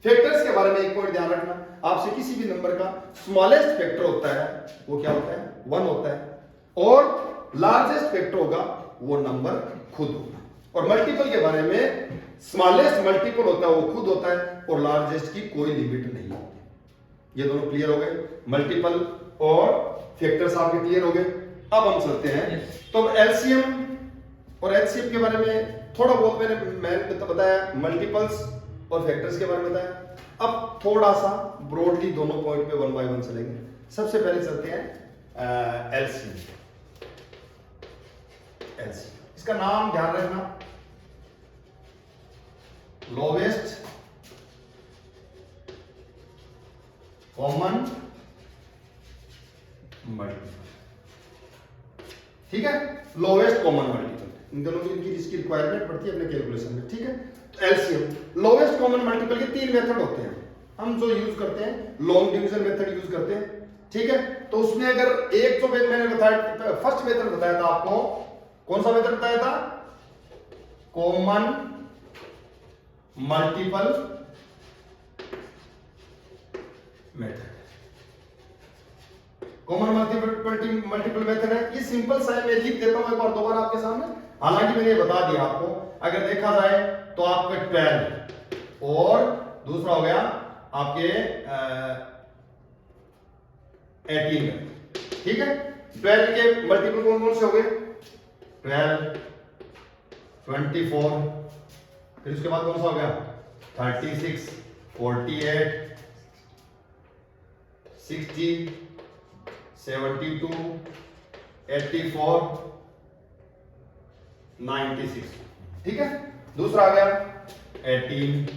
फैक्टर्स के बारे में एक पॉइंट ध्यान रखना, आपसे किसी भी नंबर का स्मॉलेस्ट फैक्टर होता है वो क्या होता है, 1 होता है, और लार्जेस्ट फैक्टर होगा वो नंबर खुद होगा। और मल्टीपल के बारे में स्मॉलेस्ट मल्टीपल होता है वो खुद होता है, और लार्जेस्ट की कोई लिमिट नहीं होती। ये दोनों क्लियर हो गए, मल्टीपल और फैक्टर्स आपके क्लियर हो गए। अब हम चलते हैं, तो एलसीएम और एचसीएफ के बारे में थोड़ा बहुत मैंने बताया, मल्टीपल्स और फैक्टर्स के बारे में बताया। अब थोड़ा सा ब्रॉडली दोनों पॉइंट पे 1 बाय 1 चलेंगे। सबसे पहले चलते हैं एलसीएम। इसका नाम ध्यान रखना, लोवेस्ट कॉमन मल्टीपल, ठीक है, लोवेस्ट कॉमन मल्टीपल, इन दोनों की इसकी रिक्वायरमेंट पड़ती है अपने कैलकुलेशन में, ठीक है। तो एलसीएम लोवेस्ट कॉमन मल्टीपल के तीन मेथड होते हैं, हम जो यूज करते हैं लॉन्ग डिवीजन मेथड यूज करते हैं, ठीक है। तो उसमें अगर एक जो मैंने बताया फर्स्ट मेथड बताया था आपको, कौन सा मेथड बताया था, common multiple method, common multiple method है, ये सिंपल सा है, मैं लिख देता हूं एक बार दोबारा आपके सामने, हालांकि मैंने बता दिया आपको। अगर देखा जाए तो आपके 12 और दूसरा हो गया आपके 18, ठीक है। 12 के मल्टीपल कौन कौन से हो गए, 12, 24, फिर उसके बाद कौन सा हो गया 36, 48, 60, 72, 84, 96, ठीक है। दूसरा आ गया 18,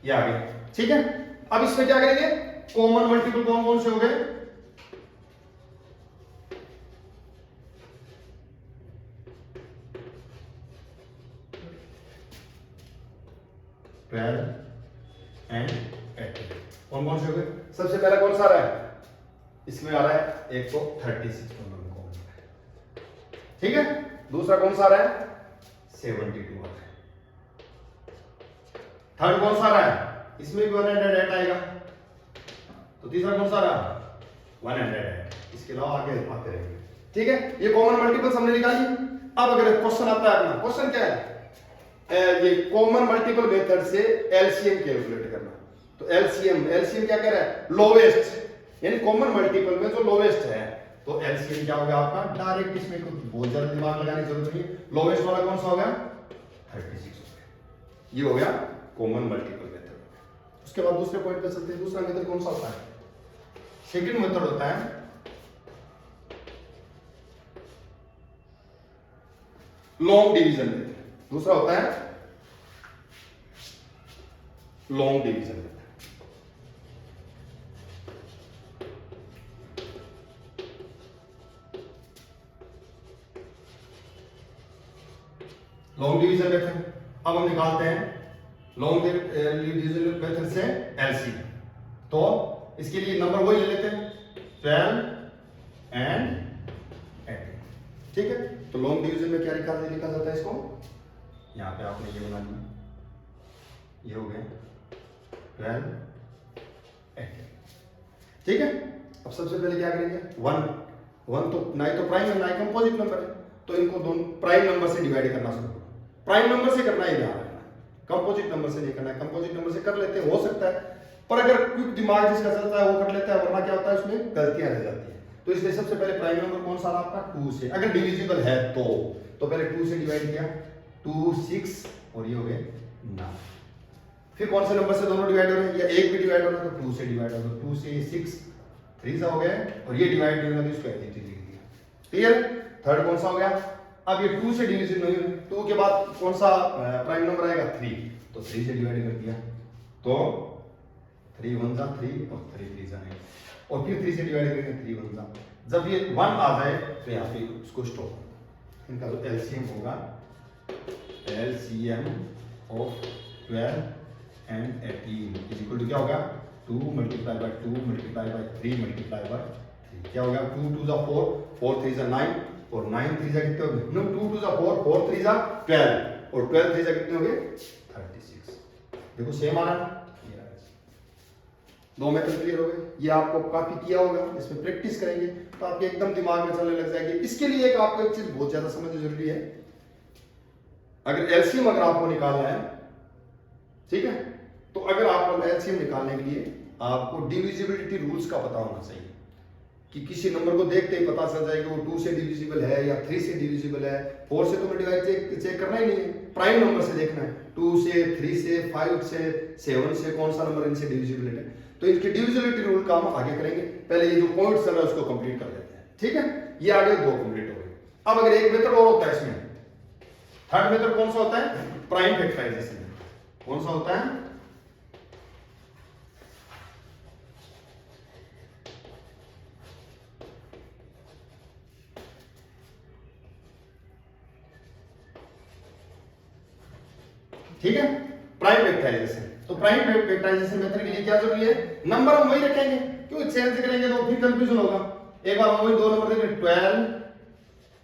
ये आ गया, ठीक है। अब इसमें क्या करेंगे, कॉमन मल्टीपल कौन कौन से हो गए, 12 एंड 18, कौन कौन से हो गए। सबसे पहला कौन सा आ रहा है, इसमें आ रहा है एक तो 36 कॉमन, ठीक है। दूसरा कौन सा आ रहा है 72 आ रहा है। थर्ड कौन सा आ रहा है, इसमें भी 108 आएगा। तो तीसरा कौन सा आ रहा 108, इसके अलावा आगे आते रहेंगे, ठीक है। ये कॉमन मल्टीपल्स हमने निकाली। अब अगर क्वेश्चन आता है अपना, क्वेश्चन क्या है, ये कॉमन मल्टीपल मेथड से एलसीएम कैलकुलेट करना। तो एलसीएम क्या कह रहा है, लोवेस्ट, यानी कॉमन मल्टीपल में जो लोवेस्ट है, तो एलसीएम क्या होगा आपका, डायरेक्ट, इसमें कुछ बहुत ज्यादा दिमाग लगाने की जरूरत नहीं। लोवेस्ट वाला कौन सा हो गया 36 हो गया, ये हो गया कॉमन मल्टीपल मेथड। उसके बाद दूसरे पॉइंट पे चलते हैं। दूसरा मेथड कौन सा होता है, सेकंड मेथड होता है लॉन्ग डिवीजन मेथड। दूसरा होता है long division method. Long division method अब हम निकालते हैं लॉन्ग डिवीजन मेथड से एलसीएम। तो इसके लिए नंबर वही ले लेते हैं 12 एंड 18, ठीक है। तो लॉन्ग डिवीजन में क्या लिखा जाता है, इसको यहां पे आपने ये बना लिया, ये हो गया 12, 18, ठीक है। अब सबसे पहले क्या करेंगे, 1 तो ना ही तो प्राइम है ना ही कंपोजिट नंबर है, तो इनको दोनों प्राइम नंबर से डिवाइड करना शुरू करो। प्राइम नंबर से करना है, ध्यान रखना, कंपोजिट नंबर से नहीं करना है। कंपोजिट नंबर से कर लेते हैं, हो सकता है, पर अगर क्विक दिमाग जिसका चलता है वो कर लेता है, वरना क्या होता है उसमें गलतियां रह जाती है। तो इसलिए सबसे पहले प्राइम नंबर कौन सा आपका 2 से, अगर डिविजिबल है तो पहले 2 से डिवाइड किया, 2, 6 और ये हो गए 9। फिर कौन से नंबर से दोनों डिवाइड हो रहे हैं, या एक भी डिवाइड हो रहा है तो 2 से डिवाइड हो रहा है, 2 से 6 3 सा हो गया, और ये डिवाइड नहीं हो रहा तो इसको ऐसे लिख दिया, क्लियर। थर्ड कौन सा हो गया, अब ये 2 से डिवीजन नहीं हुई, 2 के बाद कौन सा प्राइम नंबर आएगा 3, तो 3 से डिवाइड कर दिया, तो 3 1 जा 3 और 3 3 जा 9, और फिर 3 से डिवाइड करेंगे 3 1 जा, जब ये 1 आ जाए तो यहाँ पे इसको स्टॉप। इनका जो एलसीएम होगा, LCM of 12 and 18 is equal to क्या होगा, 2 multiply by 2 multiply by 3 multiply by 3, क्या होगा 2 2 जा 4, 4 3 जा 9, और 9 3 जा कितने हो गए, नो 2 2 जा 4, 4 3 जा 12, और 12 3 जा कितने हो गए 36। देखो सेम आ रहा है, दो मेथड क्लियर हो गए। ये आपको काफी किया होगा, इसमें प्रैक्टिस करेंगे तो आपके एकदम दिमाग में चलने लग जाएगी। इसके लिए एक आपको एक चीज बहुत ज्यादा समझनी जरूरी है, अगर एलसीएम अगर आपको निकालना है, ठीक है, तो अगर आपको एलसीएम निकालने के लिए आपको डिविजिबिलिटी रूल्स का पता होना चाहिए, कि किसी नंबर को देखते ही पता चल जाए कि वो 2 से डिविजिबल है या 3 से डिविजिबल है। 4 से तो मैं डिवाइड चेक करना ही नहीं है, प्राइम नंबर से देखना है, 2 से 3 से 5 से 7 से कौन सा नंबर इनसे डिविजिबल है। तो इसके डिविजिबिलिटी रूल का हम आगे करेंगे, पहले ये जो पॉइंट चल रहा है उसको कंप्लीट कर लेते हैं, ठीक है। ये आगे 2 कंप्लीट हो गए। अब अगर एक मेथड और होता है इसमें, थर्ड मेथड कौन सा होता है? Prime factorisation. कौन सा होता है? ठीक है, प्राइम फैक्टराइजेशन। तो प्राइम फैक्टराइजेशन मेथड के लिए क्या जरूरी है? नंबर हम वही रखेंगे, क्योंकि चेंज करेंगे तो फिर कंफ्यूजन होगा। एक बार हम वही 2 नंबर देंगे, 12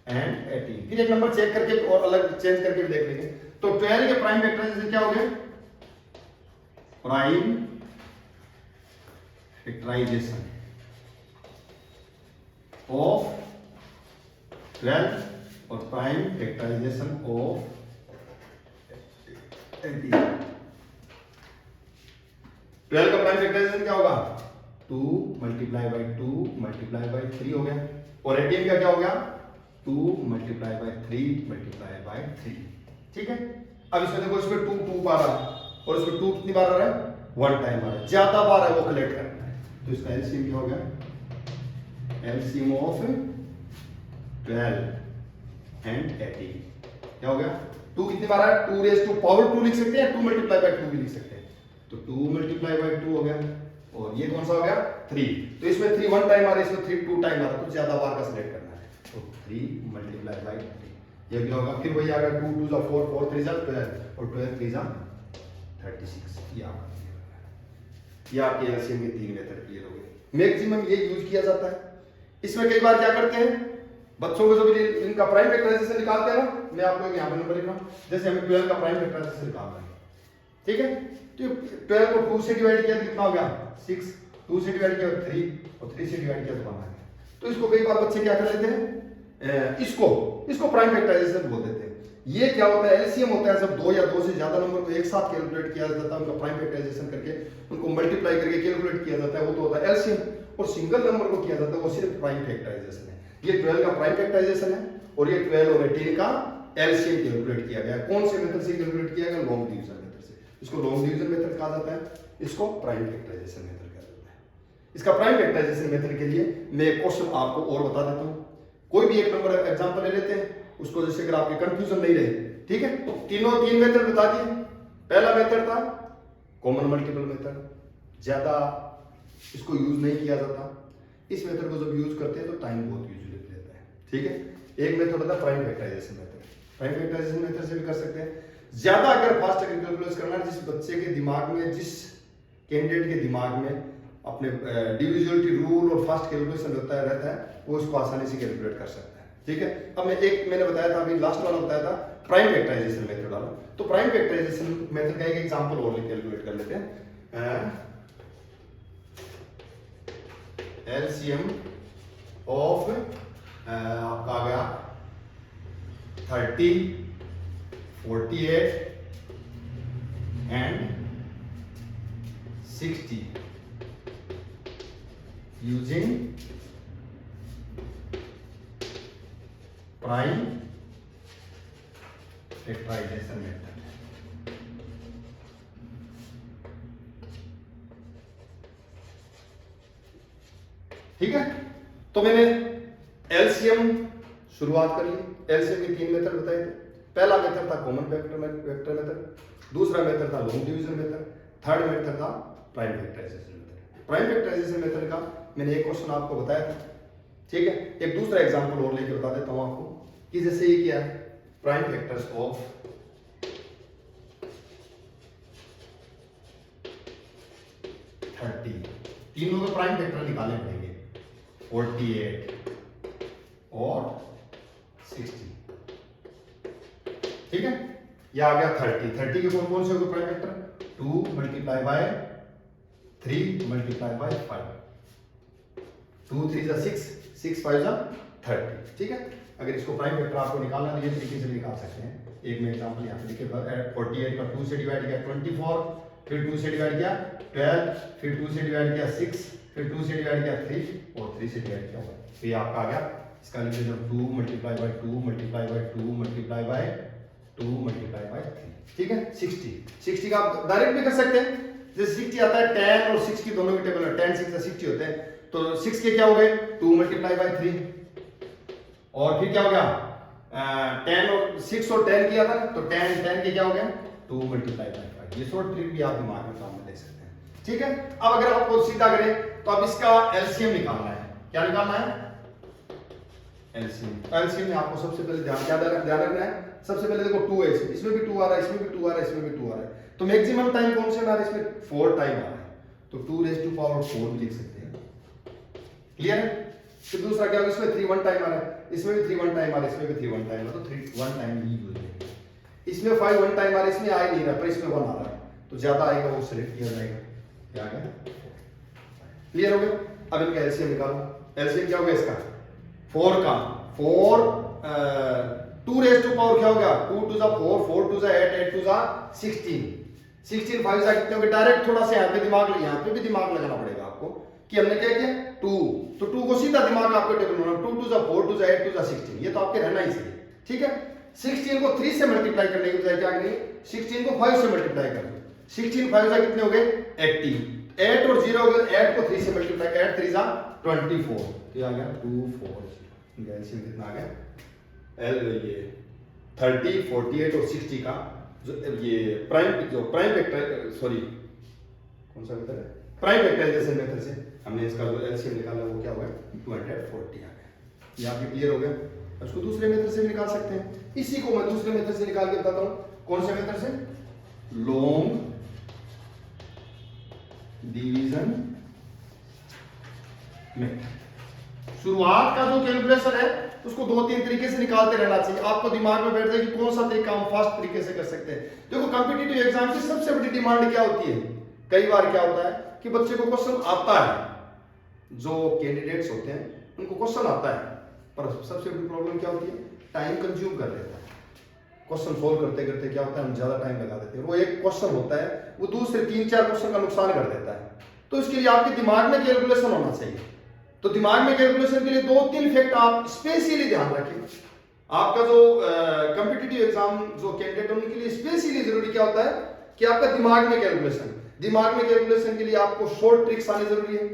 एंड 18, फिर एक नंबर चेक करके और अलग चेंज करके भी देख लेंगे। तो 12 के प्राइम फैक्टराइजेशन क्या हो गया? प्राइम फैक्टराइजेशन ऑफ 12 और प्राइम फैक्टराइजेशन ऑफ 12 का प्राइम फैक्टराइजेशन क्या होगा? 2 मल्टीप्लाई बाई 2 मल्टीप्लाई बाई 3 हो गया। और 18 का क्या हो गया? 2 मल्टीप्लाई बाई 3 मल्टीप्लाई बाई 3। ठीक है, अब इसमें देखो, इसमें 2 2 बार आ रहा है और इसमें 2 कितनी बार आ रहा है? 1 टाइम आ रहा है, ज्यादा बार है वो कलेक्ट करना है। तो इसका एलसीएम क्या हो गया? एलसीएम ऑफ 12 एंड 18 क्या हो गया? 2 कितनी बार है? 2 रेज़ टू पावर 2 लिख सकते हैं, 2 मल्टीप्लाई बाई 2 भी लिख सकते हैं। तो 2 मल्टीप्लाई बाई 2 हो गया, और ये कौन सा हो गया? 3। तो इसमें 3 1 टाइम आ रहा है, इसमें 3 2 टाइम आ रहा है, तो ज्यादा बार का सिलेक्ट करना है। तो 3 मल्टीप्लाई बाई 3 ये क्या होगा? फिर वही आ गया, 2 2 जा 4 4 3 जा 12 और 12 3 जा 36। ये आपके एलसीएम के 3 मेथड क्लियर हो गए। मैक्सिमम ये यूज किया जाता है। इसमें कई बार क्या करते हैं बच्चों को, जब इनका प्राइम फैक्टराइजेशन निकालते हैं ना, मैं आपको एक यहाँ पे नंबर लिख रहा हूँ, जैसे हमें 12 का प्राइम फैक्टराइजेशन निकालना है, ठीक है? तो 12 को 2 से डिवाइड किया तो कितना हो गया? 6। 2 से डिवाइड किया 3 और 3 से डिवाइड किया तो 1 आ गया। तो इसको कई बार बच्चे क्या कर लेते हैं, इसको प्राइम फैक्टराइजेशन बोल देते हैं। ये क्या होता है? एलसीएम होता है, जब 2 या 2 से ज्यादा नंबर को एक साथ कैलकुलेट किया जाता है, उनका प्राइम फैक्टराइजेशन करके उनको मल्टीप्लाई करके कैलकुलेट किया जाता है, वो तो होता है एलसीएम। और सिंगल नंबर को किया जाता है, वो सिर्फ प्राइम फैक्टराइजेशन है। ये 12 का प्राइम फैक्टराइजेशन है, और ये 12 और 18 का एलसीएम कैलकुलेट किया गया। कौन से मेथड से कैलकुलेट किया गया? लॉन्ग डिवीजन मेथड से। इसको लॉन्ग डिवीजन मेथड कहा जाता है, इसको प्राइम फैक्टराइजेशन मेथड कहा जाता है। इसका प्राइम फैक्टराइजेशन मेथड के लिए मैं एक क्वेश्चन आपको और बता देता हूं। कोई भी एक नंबर एग्जांपल ले लेते हैं, उसको जैसे अगर आपके कंफ्यूजन नहीं रहे, ठीक है? तो तीनों 3 मेथड बता दिए। पहला मेथड था कॉमन मल्टीपल मेथड, ज्यादा इसको यूज नहीं किया जाता। इस मेथड को जब यूज करते हैं तो टाइम बहुत यूजुअली लेता है, ठीक है? एक मेथड होता है prime factorisation method. Prime factorisation method से भी कर सकते हैं। ज्यादा अगर फास्ट कैलकुलेट करना है, जिस बच्चे के दिमाग में, जिस कैंडिडेट के दिमाग में अपने डिविजिबिलिटी रूल और फास्ट कैलकुलेशन रहता है, वो इसको आसानी से कैलकुलेट कर सकता है, ठीक है? अब मैंने बताया था, अभी लास्ट वाला बताया था प्राइम फैक्टराइजेशन मेथड वाला। तो प्राइम फैक्टराइजेशन मेथड का एक एग्जांपल और कैलकुलेट कर लेते हैं। एलसीएम ऑफ आपका आ गया 30, 48 and 60 using prime factorisation method. ठीक है, तो मैंने एलसीएम शुरुआत कर ली। एलसीएम के 3 मेथड बताए थे। पहला मेथड था कॉमन फैक्टर मेथड, दूसरा मेथड था long division method, third method था prime factorisation method. Prime factorisation method का मैंने एक क्वेश्चन आपको बताया था, ठीक है? एक दूसरा एग्जांपल और लेके बता देता हूं आपको कि जैसे ये क्या है, प्राइम फैक्टर्स ऑफ 30, तीनों के प्राइम फैक्टर निकालने पड़ेंगे, 48 और 60, ठीक है? यह आ गया 30 के कौन कौन से होंगे prime factor? 2 multiply by 3 multiply bye 5, 2 3 जा 6, 6 5 जा 30, ठीक है? अगर इसको प्राइम फैक्टर आपको निकालना है, ये तरीके से निकाल सकते हैं। एक मैं एग्जांपल यहाँ पे लिखे, 48 का 2 से डिवाइड किया 24, फिर 2 से डिवाइड किया 12, फिर 2 से डिवाइड किया 6, फिर 2 से डिवाइड किया 3 और 3 से डिवाइड किया 1। तो ये आपका आ गया। इसका लिखिए जब 2 multiply by 2 multiply by 2 multiply by 2 multiply by 3, ठीक है? 60 का आप डायरेक्ट भी कर सकते हैं। जैसे 60 आता है, 10 और 6 की दोनों के टेबल में 10 6 60 होते हैं, तो 6 के क्या हो गए? 2 मल्टीप्लाई बाय 3, और फिर क्या हो गया 10 और 6 और 10 किया था, तो 10 के क्या हो गया 2 मल्टीप्लाई बाय 5। ये शॉर्ट ट्रिक भी आप दिमाग में काम में ले सकते हैं, ठीक है। अब अगर आपको सीधा करें तो अब इसका एलसीएम निकालना है। क्या निकालना है? एलसीएम। एलसीएम में आपको सबसे पहले ध्यान रखना है, सबसे पहले देखो 2 है, इसमें भी 2 आ रहा है, इसमें भी 2 आ रहा है, इसमें भी 2 आ रहा है, तो मैक्सिमम टाइम कौन से आ रहा है? इसमें 4 टाइम आ रहा है, तो 2 रेज़ टू पावर 4 लिख सकते हैं। क्लियर है? फिर दूसरा क्या होगा, इसमें 3 1 टाइम आ रहा है, इसमें भी 3 1 टाइम आ रहा है, इसमें भी 3 1 टाइम आ रहा है, तो 3 1 टाइम यूज हो जाएगा। इसमें 5 1 टाइम आ रहा है, इसमें आ ही नहीं रहा, पर इसमें 1 आ रहा है, तो ज्यादा आएगा वो सिलेक्ट किया जाएगा। क्या आ गया? क्लियर हो गया? अब इनका एलसीएम निकालो। एलसीएम क्या होगा इसका? 4 का 4 2 रेज़ टू पावर क्या हो गया 2 2 जा 4 4 2 जा 8 8 2 जा 16 16 5 जा कितने हो गए? डायरेक्ट थोड़ा सा यहाँ पे भी दिमाग लगाना पड़ेगा आपको कि हमने क्या किया 2, तो 2 को सीधा दिमाग आपको टेबल में 2 2 जा 4 2 जा 8 2 जा 16, ये तो आपके रहना ही चाहिए, ठीक है। 16 को 3 से मल्टीप्लाई करने की बजाय क्या करेंगे 16 को 5 से मल्टीप्लाई कर दो। 16 5 जा कितने हो गए 80, 8 और 0 हो गए, 8 को 3 से मल्टीप्लाई 8 3 जा 24, तो आ गया 2 4 0। एलसीएम कितना आ गया ये 30 48 और 60 का जो ये प्राइम वेक्टर सॉरी कौन सा वेक्टर है प्राइम वेक्टराइजेशन मेथड से हमने इसका जो एलसीएम निकाला वो क्या हुआ 240 आ गया। ये आपके क्लियर हो गया। उसको दूसरे मेथड से भी निकाल सकते हैं, इसी को मैं दूसरे मेथड से निकाल के बताता हूं। कौन से मेथड से? Long division method. शुरुआत का जो कैलकुलेशन है उसको 2-3 तरीके से निकालते रहना चाहिए, आपको दिमाग में बैठ जाए कि कौन सा तरीका हम फास्ट तरीके से कर सकते हैं। देखो कॉम्पिटिटिव एग्जाम की सबसे बड़ी डिमांड क्या होती है, कई बार क्या होता है कि बच्चे को क्वेश्चन आता है, जो कैंडिडेट्स होते हैं उनको क्वेश्चन आता है, पर सबसे बड़ी प्रॉब्लम क्या होती है टाइम कंज्यूम कर लेता है। क्वेश्चन सोल्व करते करते क्या होता है हम ज्यादा टाइम लगा देते हैं, वो एक क्वेश्चन होता है वो दूसरे 3-4 क्वेश्चन का नुकसान कर देता है। तो इसके लिए आपके दिमाग में कैलकुलेशन होना चाहिए, तो दिमाग में कैलकुलेशन के लिए 2-3 फैक्ट आप स्पेशली ध्यान रखें। आपका जो कॉम्पिटिटिव एग्जाम जो कैंडिडेट उनके लिए स्पेशली जरूरी क्या होता है कि आपका दिमाग में कैलकुलेशन के लिए आपको शॉर्ट ट्रिक्स आने जरूरी है।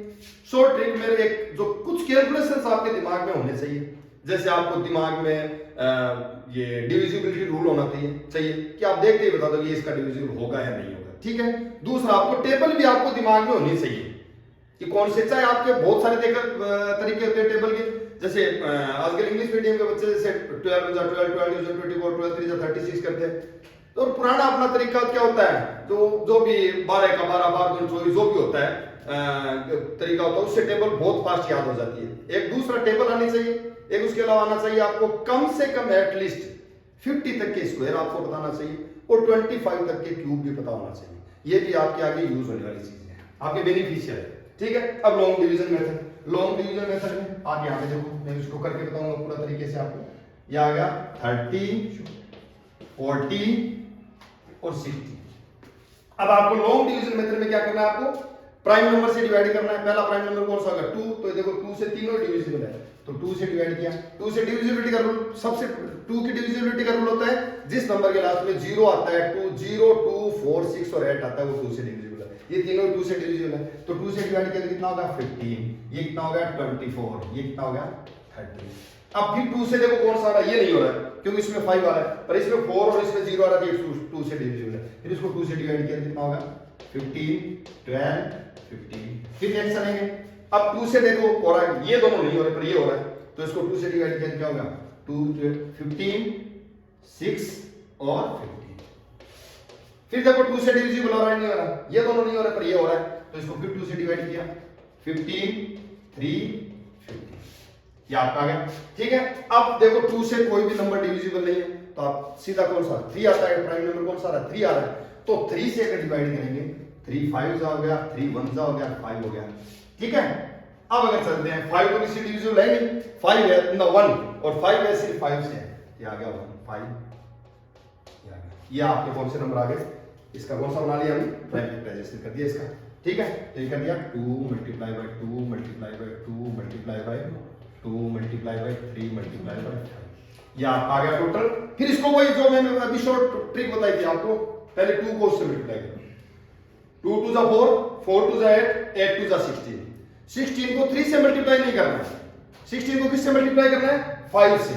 शॉर्ट ट्रिक में एक जो कुछ कैलकुलेशंस आपके दिमाग में होने चाहिए, जैसे आपको दिमाग में ये डिविजिबिलिटी रूल होना चाहिए कि आप देखते ही बता दो कि इसका डिविजिबल होगा या नहीं होगा, ठीक है। दूसरा आपको टेबल भी आपको दिमाग में होनी चाहिए कि कौन से, चाहे आपके बहुत सारे तरीके होते हैं टेबल के, जैसे आजकल इंग्लिश मीडियम के बच्चे जैसे 12 12 12 24 12 3 36 करते हैं, तो पुराना अपना तरीका क्या होता है जो भी 12 का 12 12 24 जो भी होता है तरीका होता है, उससे टेबल बहुत फास्ट याद हो जाती है। एक दूसरा टेबल आनी चाहिए, एक उसके अलावा आना चाहिए आपको कम से कम एटलीस्ट 50 तक के स्क्वायर आपको बताना चाहिए और 25 तक के क्यूब भी पता होना चाहिए। ये भी आपके आगे यूज होने वाली चीजें हैं, आपके बेनिफिशियल है, ठीक है। अब लॉन्ग डिवीजन मेथड में आप यहाँ पे देखो, मैं इसको करके बताऊंगा पूरा तरीके से आपको। यह आ गया 30 40 और 60। अब आपको लॉन्ग डिवीजन मेथड में क्या करना है, आपको प्राइम नंबर से डिवाइड करना है। पहला प्राइम नंबर कौन सा होगा 2, तो देखो 2 से तीनों डिविजिबल है, तो 2 से डिवाइड किया। 2 से डिविजिबिलिटी का रूल, सबसे 2 की डिविजिबिलिटी का रूल होता है जिस नंबर के लास्ट में 0 आता है 2 0 2 4 6 और 8 आता है वो 2 से डिविजिबल है। ये तीनों 2 से डिविजिबल है, तो 2 से डिवाइड किया तो कितना होगा 15, ये कितना होगा 24, ये कितना होगा 30। अब फिर 2 से देखो कौन सा आ रहा है, ये नहीं हो रहा है क्योंकि इसमें 5 आ रहा है, पर इसमें 4 और इसमें 0 आ रहा है, तो 2 से डिविजिबल है। फिर इसको 2 से डिवाइड किया तो कितना होगा 15 12 15। फिर नेक्स्ट चलेंगे, अब 2 से देखो हो रहा है, ये दोनों नहीं हो रहे पर ये हो रहा है, तो इसको 2 से डिवाइड किया तो क्या होगा 2 15 6 और 15। फिर देखो 2 से डिविजिबल हो रहा है, नहीं हो रहा, ये दोनों नहीं हो रहे पर ये हो रहा है, तो इसको फिर 2 से डिवाइड किया 15 3 15, ये आपका आ गया, ठीक है। अब देखो 2 से कोई भी नंबर डिविजिबल नहीं है, तो आप सीधा कौन सा 3 आता है, प्राइम नंबर कौन सा आ रहा है 3 आ रहा है, तो 3 से अगर डिवाइड करेंगे 3 5 हो गया, 3 1 हो गया, 5 हो गया, ठीक है। अब अगर चलते हैं 5 तो किसी डिविजिबल है नहीं, 5 है ना 1 और 5 है सिर्फ 5 से है, ये आ गया 1 5, ये आ गया। ये आपके कौन से नंबर आ गए, इसका कौन सा बना लिया हमने प्राइम फैक्टराइजेशन कर दिया इसका, ठीक है। तो ये कर दिया 2 multiply by 2 multiply by 2 multiply by 2 multiply by 3 multiply bye 5, ये आ गया टोटल। फिर इसको वही जो मैंने अभी शॉर्ट ट्रिक बताई थी आपको, पहले 2 को उससे मल्टीप्लाई करो, 2 2 जा 4 4 2 जा 8 8 2 जा 16 16 को 3 से मल्टीप्लाई नहीं करना है, 16 को किससे मल्टीप्लाई करना है? 5 से।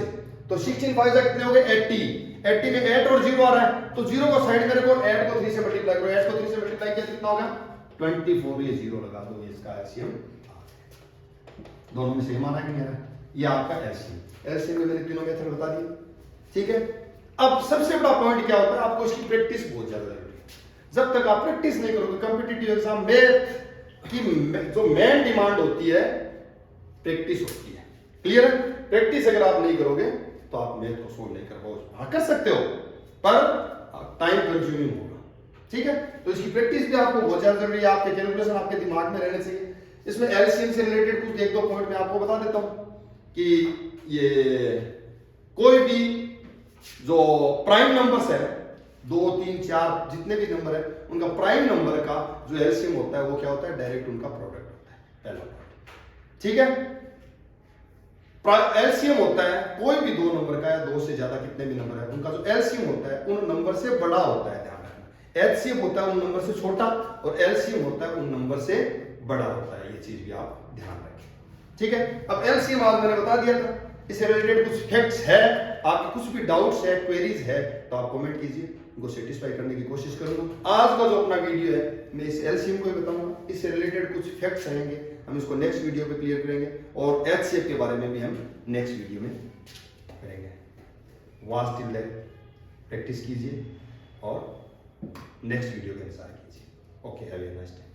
तो 16 5 से कितने हो गए? 80। 80 में 8 और 0 आ रहा है, तो 0 को साइड में रखो, 8 को 3 से मल्टीप्लाई करो। 8 को 3 से मल्टीप्लाई किया कितना होगा? 24। ये 0 लगा दो, ये इसका एलसीएम। दोनों में सेम आ रहा है कि नहीं आ रहा है? ये आपका एलसीएम। एलसीएम में मैंने तीनों मेथड बता दिए, ठीक है। अब सबसे बड़ा पॉइंट क्या होता है? आपको इसकी प्रैक्टिस बहुत ज्यादा जरूरी है। जब तक आप प्रैक्टिस नहीं करोगे कॉम्पिटिटिव एग्जाम में की जो मेन डिमांड होती है प्रैक्टिस होती है। क्लियर है? प्रैक्टिस अगर आप नहीं करोगे तो आप मैथ को सोल्व नहीं कर पाओगे। हाँ कर सकते हो, पर टाइम कंज्यूमिंग होगा, ठीक है। तो इसकी प्रैक्टिस भी आपको बहुत ज्यादा जरूरी है। आपके कैलकुलेशन आपके दिमाग में रहने चाहिए। इसमें एलसीएम से रिलेटेड कुछ एक दो पॉइंट मैं आपको बता देता हूं कि ये कोई भी जो प्राइम नंबर्स है 2 3 4 जितने भी नंबर है उनका प्राइम नंबर का जो एलसीएम होता है वो क्या होता है? डायरेक्ट उनका प्रोडक्ट होता है, पहला पॉइंट, ठीक है। एलसीएम होता है कोई भी दो नंबर का या दो से ज्यादा कितने भी नंबर है उनका जो एलसीएम होता है उन नंबर से बड़ा होता है, ध्यान रखना। एचसीएम होता है उन नंबर से छोटा और एलसीएम होता है उन नंबर से बड़ा होता है। ये चीज भी आप ध्यान रखें, ठीक है। अब एलसीएम आज मैंने बता दिया था। इससे रिलेटेड कुछ फैक्ट्स है, आपके कुछ भी डाउट्स है, क्वेरीज है तो आप कमेंट कीजिए, उनको सेटिस्फाई करने की कोशिश करूंगा। आज का जो अपना वीडियो है मैं इस एलसीएम को ही बताऊंगा, इससे रिलेटेड कुछ फैक्ट्स रहेंगे हम इसको नेक्स्ट वीडियो पे क्लियर करेंगे और एचसीएफ के बारे में भी हम नेक्स्ट वीडियो में करेंगे। वॉच टिल देन प्रैक्टिस कीजिए और नेक्स्ट वीडियो के इंतजार कीजिए। Okay, have a nice day.